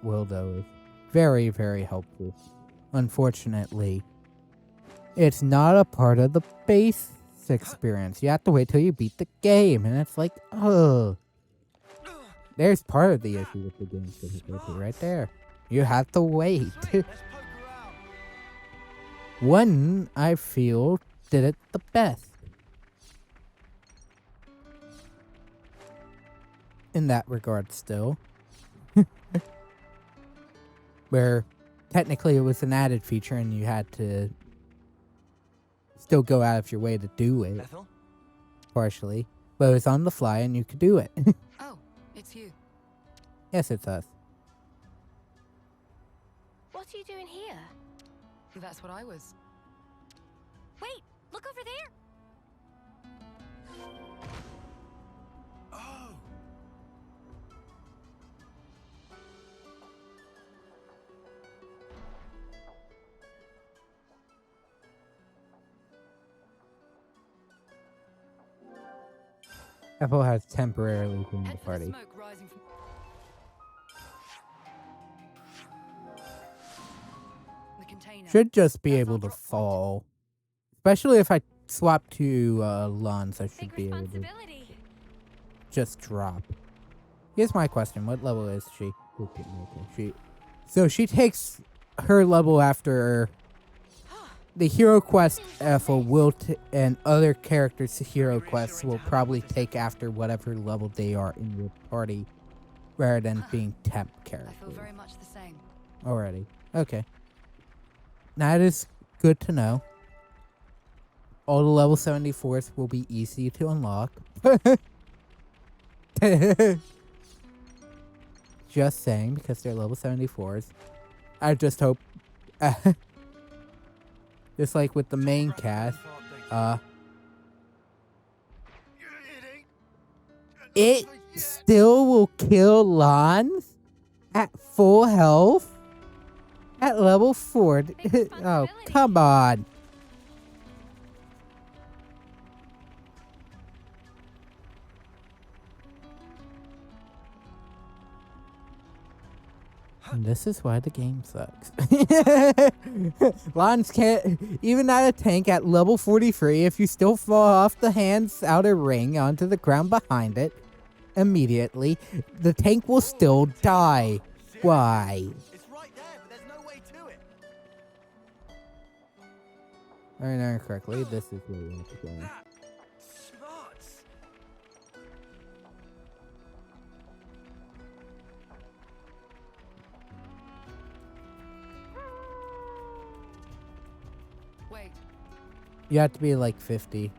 will though is very, very helpful. Unfortunately, it's not a part of the base experience. You have to wait till you beat the game, and it's like, oh. There's part of the issue with the game difficulty right there. You have to wait. One, I feel, did it the best. In that regard still. Where technically it was an added feature and you had to still go out of your way to do it. Ethel? Partially. But it was on the fly and you could do it. Oh, it's you. Yes, it's us. What are you doing here? That's what I was Wait, look over there. Oh! Ethel has temporarily joined the Head for the party. smoke rising from the container. Should just be That's able our to drop point. fall. Especially if I swap to Lance, I Big should be able to responsibility. just drop. Here's my question. What level is she? So she takes her level after the hero quest Ethel will and other characters' hero quests will probably take after whatever level they are in your party rather than being temp I feel characters. very much the same. Already. Okay. That is good to know. All the level 74s will be easy to unlock. Just saying, because they're level 74s. I just hope... just like with the main cast, it still will kill Lance at full health at level 4. Oh, come on. And this is why the game sucks. Lance can't, even at a tank at level 43, if you still fall off the hand's outer ring onto the ground behind it, immediately, the tank will still die. Why? It's right there, but there's no way to it. I remember correctly, this is where we have to go. Smarts! Wait, You have to be like 50.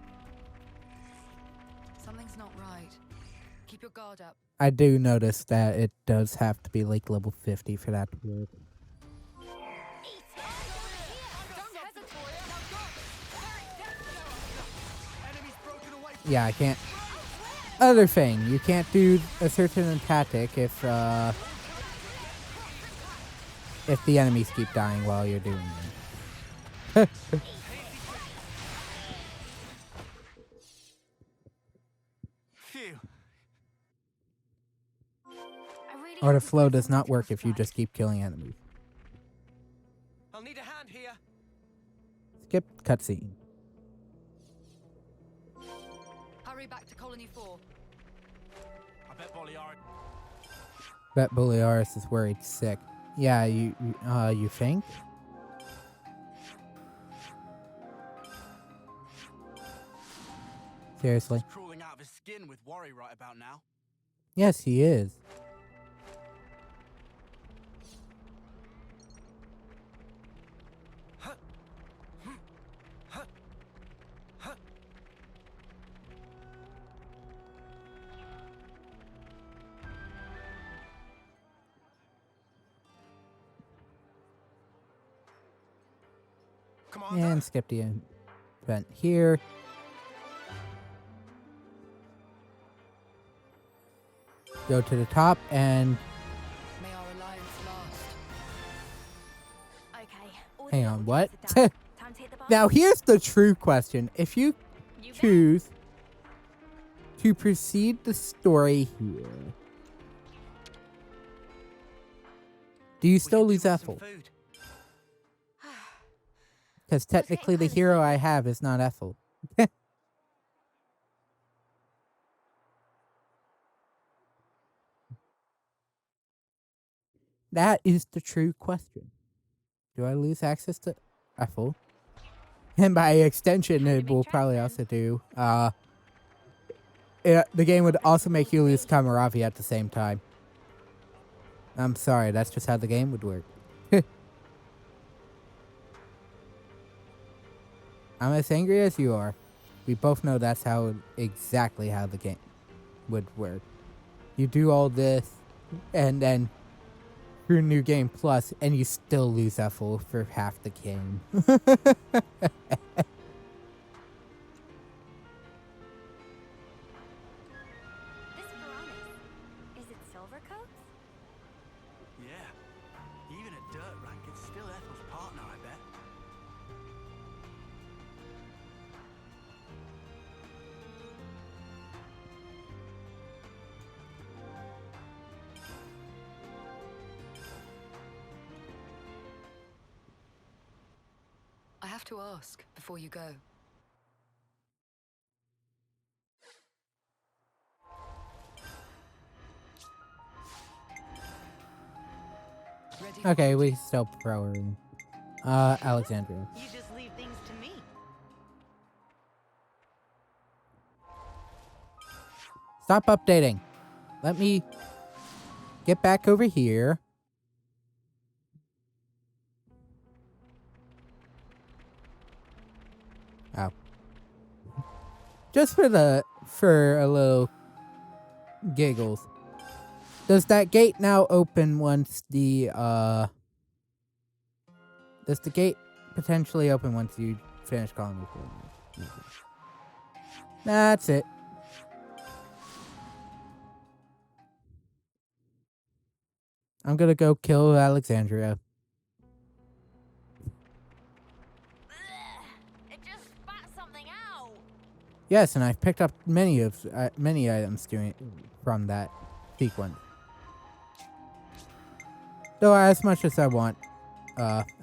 something's not right. Keep your guard up. I do notice that it does have to be like level 50 for that to work. Yeah, I can't. Other thing, you can't do a certain tactic if the enemies keep dying while you're doing it. Phew. Or the flow does not work if you just keep killing enemies. I'll need a hand here. Skip cutscene. Hurry back to Colony 4. I bet Boliar. Bet Boliaris is worried sick. Yeah, you think? Seriously? He's crawling out of his skin with worry right about now. Yes, he is. Come on, And skip the event here. Go to the top and May our alliance last. Okay. all the hang on, old what? days are done. Time to hit the bar. Now here's the true question. If you You bet. choose to proceed the story here, do you still lose Ethel? Food. Because technically the hero I have is not Ethel. That is the true question. Do I lose access to Ethel? And by extension, it will probably also do. The game would also make you lose Kamaravi at the same time. I'm sorry, that's just how the game would work. I'm as angry as you are. We both know that's exactly how the game would work. You do all this, and then through New Game Plus, and you still lose Ethel for half the game. to ask before you go? Ready for Okay, we duty? still throw her in. Alexandria. You just leave things to me. Stop updating. Let me get back over here. Oh. Just for a little giggles. Does that gate now open once does the gate potentially open once you finish calling me? That's it. I'm gonna go kill Alexandria. It just spat something out. Yes, and I've picked up many items from that sequence. Though as much as I want,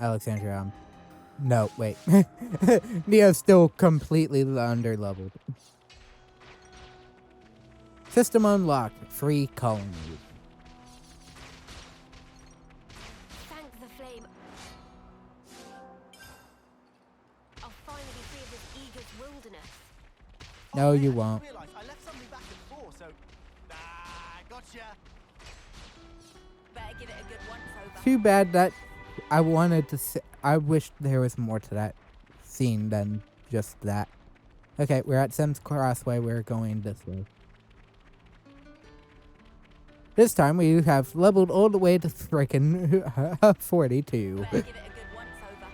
Alexandria, no, wait. Neo's still completely underleveled. System unlocked. Free colony. Thank the flame. I'll finally be free of this Eagle's wilderness. No, you I won't. realised I left something back at 4, so... gotcha. Better give it a good once over. Too bad that I wanted to say, I wish there was more to that scene than just that. Okay, we're at Sem's Crossway. We're going this way. This time we have leveled all the way to frickin' 42. Better give it a good once over.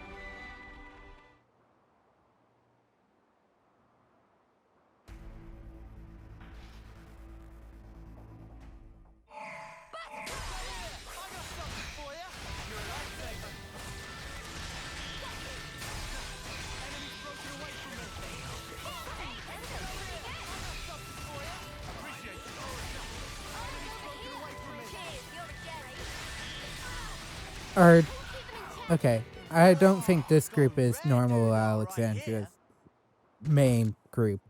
Or, okay, I don't think this group is normal Alexandria's main group.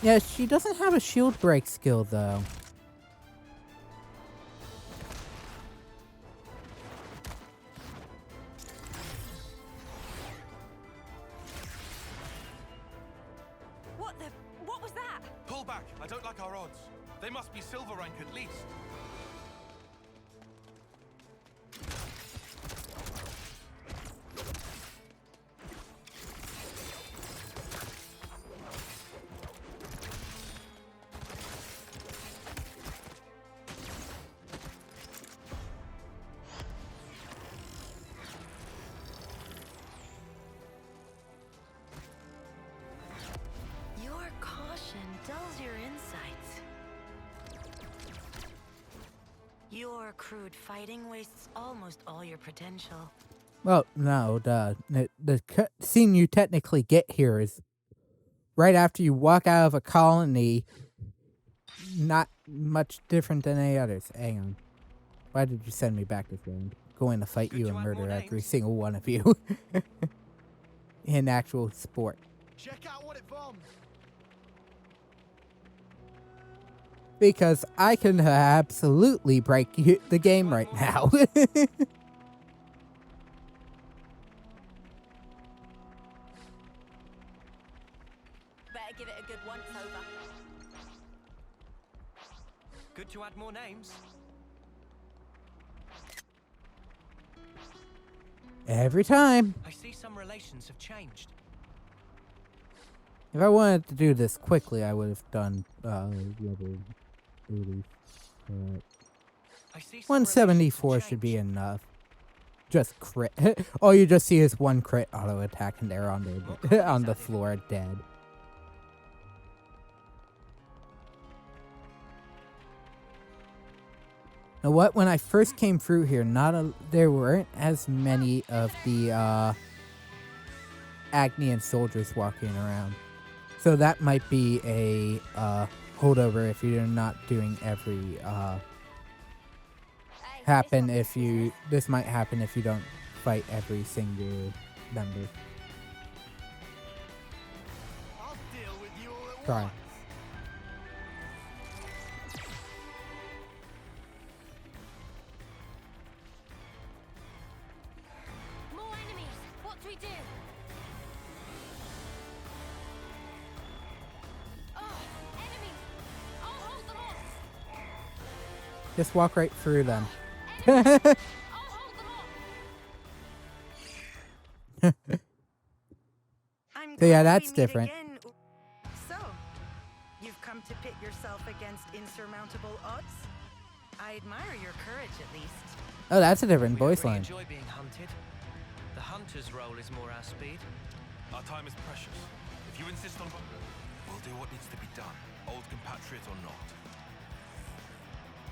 Yeah, she doesn't have a shield break skill though. What was that? Pull back. I don't like our odds. They must be silver rank at least. Your caution dulls your insights. Your crude fighting wastes almost all your potential. Well, no, the scene you technically get here is right after you walk out of a colony. Not much different than any others. Hang on. Why did you send me back this way? I'm going to fight you and murder every single one of you. In actual sport. Check out what it bombed. Because I can absolutely break the game right now. Better give it a good once over. Good to add more names. Every time. I see some relations have changed. If I wanted to do this quickly, I would have done level 80. I see some 174 relations have should be changed. enough. Just crit. All you just see is one crit auto attack and they're on the on the floor dead. Now what? When I first came through here, there weren't as many of the Agnian soldiers walking around. So that might be a holdover if you're not doing every happen if you this might happen if you don't fight every single member. I'll deal with you all at Try. once. More enemies! What do we do? Oh, enemies! I'll hold them off! Just walk right through them. I'll hold them off! I'm So yeah, glad that's we meet different. again. So, you've come to pit yourself against insurmountable odds? I admire your courage, at least. Oh, that's a different We don't voice really line. enjoy being hunted. The hunter's role is more our speed. Our time is precious. If you insist on... We'll do what needs to be done, old compatriot or not.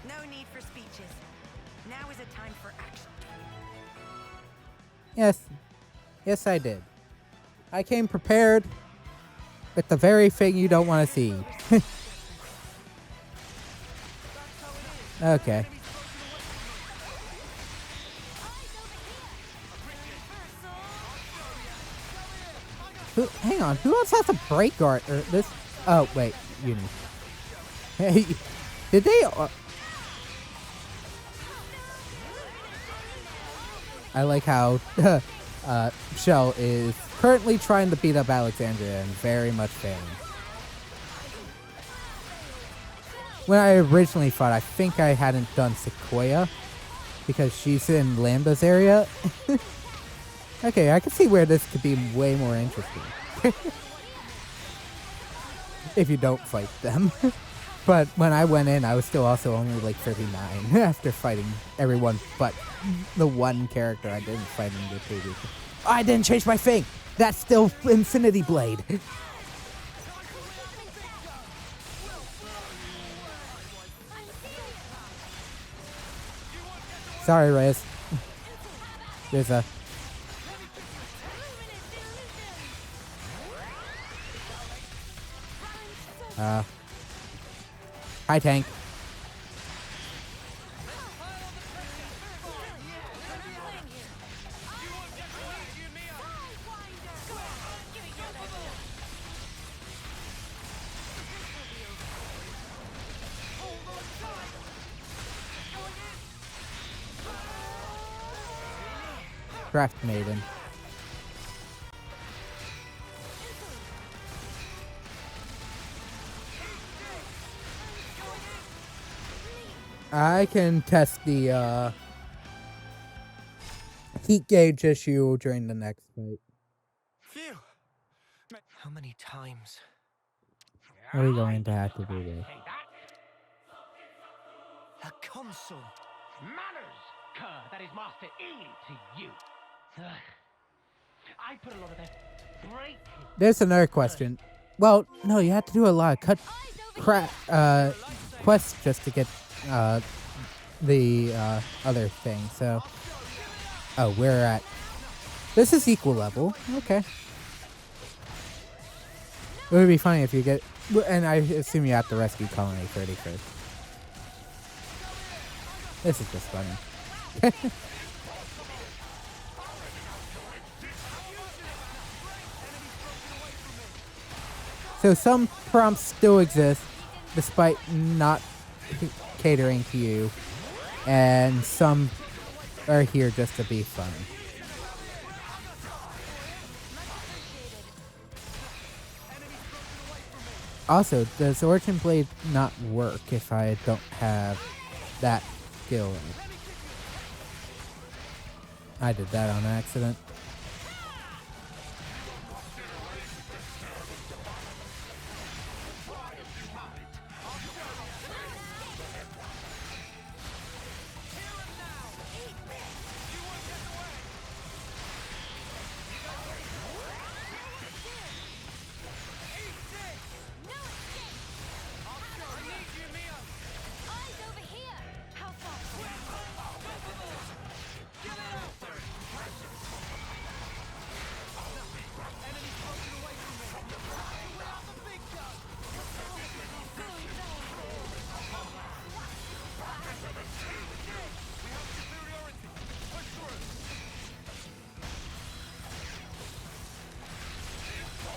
No need for speeches. Now is a time for action. Yes. Yes, I did. I came prepared with the very thing you don't want to see. Okay. Hang on. Who else has a break guard? Or this? Oh, wait. Uni. Hey, did they? I like how Shell is currently trying to beat up Alexandria and very much failing. When I originally thought, I think I hadn't done Sequoia because she's in Lambda's area. Okay, I can see where this could be way more interesting. If you don't fight them. But when I went in, I was still also only like 39 after fighting everyone but the one character I didn't fight in the previous. Oh, I didn't change my thing! That's still Infinity Blade! Sorry, Reyes. There's a... Hi, tank. Draft Maiden. I can test the heat gauge issue during the next fight. Phew. How many times? Are we going to have to do this? A console. Manners, cur, that is Master E to you. Ugh. I put a lot of break. There's another question. Well, no, you have to do a lot of quests just to get the other thing. So, oh, we're at. This is equal level. Okay. It would be funny if you get, and I assume you have to rescue Colony 31st. This is just funny. So some prompts still exist, despite not catering to you, and some are here just to be fun. Also, does Origin Blade not work if I don't have that skill? I did that on accident.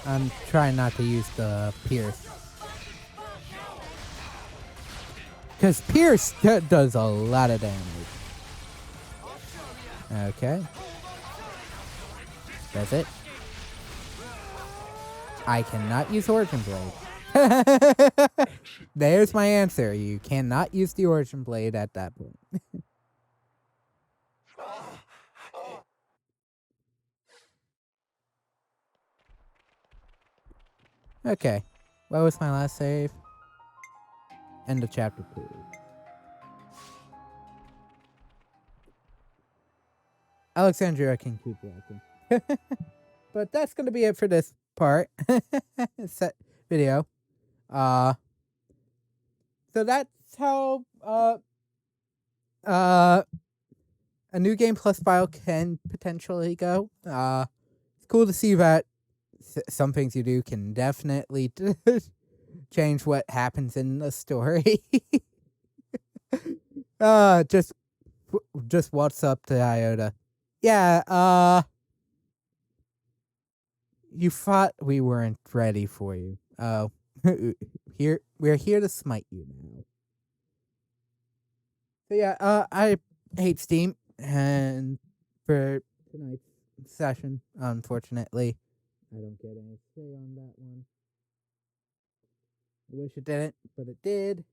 I'm trying not to use the Pierce. Because Pierce does a lot of damage. Okay. That's it. I cannot use Origin Blade. There's my answer. You cannot use the Origin Blade at that point. Okay. What was my last save? End of chapter 2. Alexandria can keep walking. But that's going to be it for this part. Set video. So that's how a new game plus file can potentially go. It's cool to see that some things you do can definitely change what happens in the story. Just what's up to Iota. Yeah, you thought we weren't ready for you. Oh, we're here to smite you now. So yeah, I hate Steam, and for tonight's session, unfortunately, I don't get any say on that one. I wish it didn't, but it did.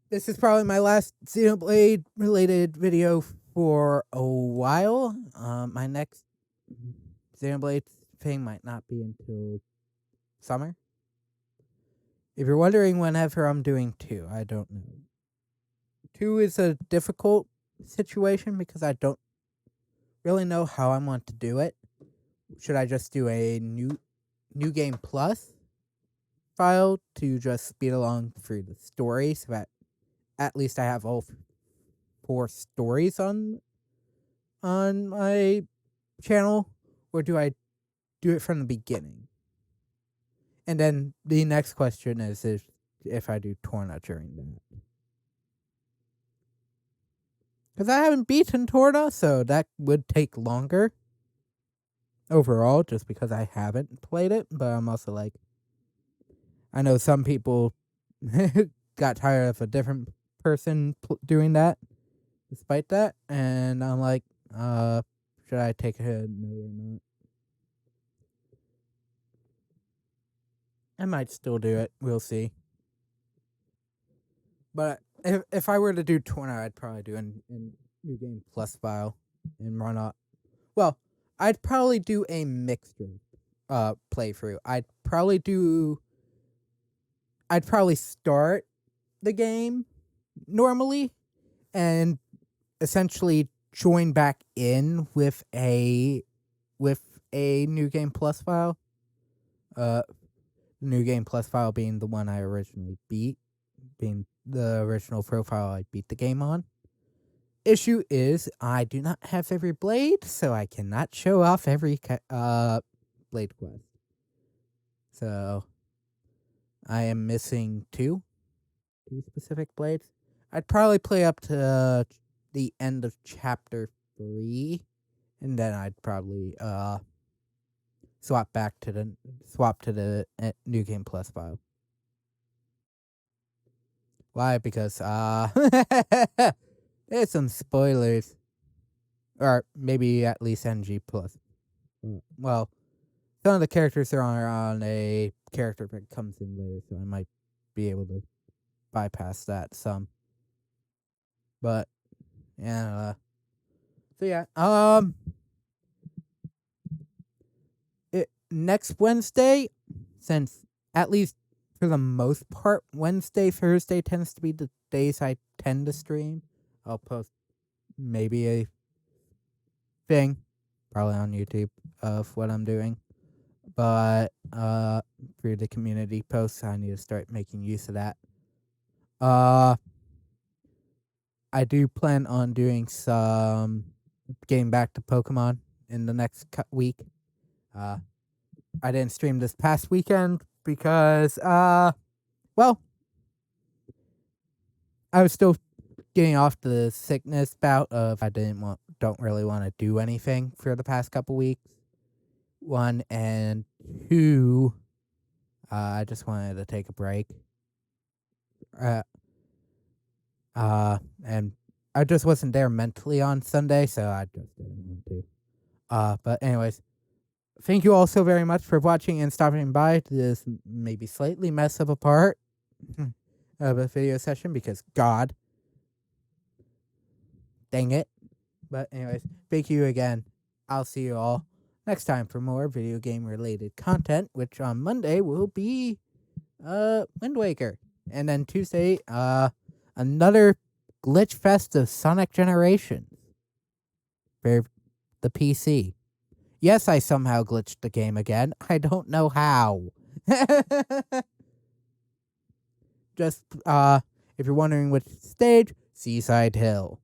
This is probably my last Xenoblade related video for a while. My next Xenoblade thing might not be until summer. If you're wondering whenever I'm doing 2, I don't know. 2 is a difficult situation because I don't really know how I want to do it. Should I just do a new game plus file to just speed along through the story so that at least I have all 4 stories on my channel, or do I do it from the beginning? And then the next question is if I do Torna during that. Because I haven't beaten Torna, so that would take longer overall, just because I haven't played it. But I'm also like, I know some people got tired of a different person doing that, despite that. And I'm like, should I take a note or not? I might still do it. We'll see. But if I were to do Torna, I'd probably do a new game plus file and run up. Well, I'd probably do a mixture playthrough. I'd probably start the game normally and essentially join back in with a new game plus file. New game plus file being the one I originally beat, being the original profile I beat the game on. Issue is I do not have every blade, so I cannot show off every blade quest. So I am missing two specific blades. I'd probably play up to the end of chapter 3, and then I'd probably swap to the new game plus file. Why? Because there's some spoilers, or maybe at least NG plus. Well, some of the characters are on a character that comes in later, so I might be able to bypass that some. But yeah, so yeah, next Wednesday, since at least for the most part, Wednesday, Thursday tends to be the days I tend to stream. I'll post maybe a thing, probably on YouTube, of what I'm doing. But through the community posts, I need to start making use of that. I do plan on doing some getting back to Pokemon in the next week. I didn't stream this past weekend because, well, I was still getting off the sickness bout of I didn't want don't really want to do anything for the past couple weeks. 1 and 2, I just wanted to take a break. And I just wasn't there mentally on Sunday, so I just didn't want to. But anyways, thank you all so very much for watching and stopping by this maybe slightly mess of a part of a video session because God dang it. But anyways, thank you again. I'll see you all next time for more video game related content, which on Monday will be Wind Waker. And then Tuesday, another glitch fest of Sonic Generations for the PC. Yes, I somehow glitched the game again. I don't know how. Just, if you're wondering which stage, Seaside Hill.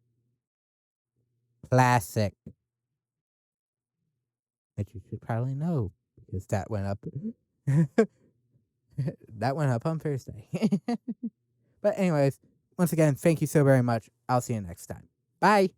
Classic. That you should probably know, because that went up. That went up on Thursday. But anyways, once again, thank you so very much. I'll see you next time. Bye.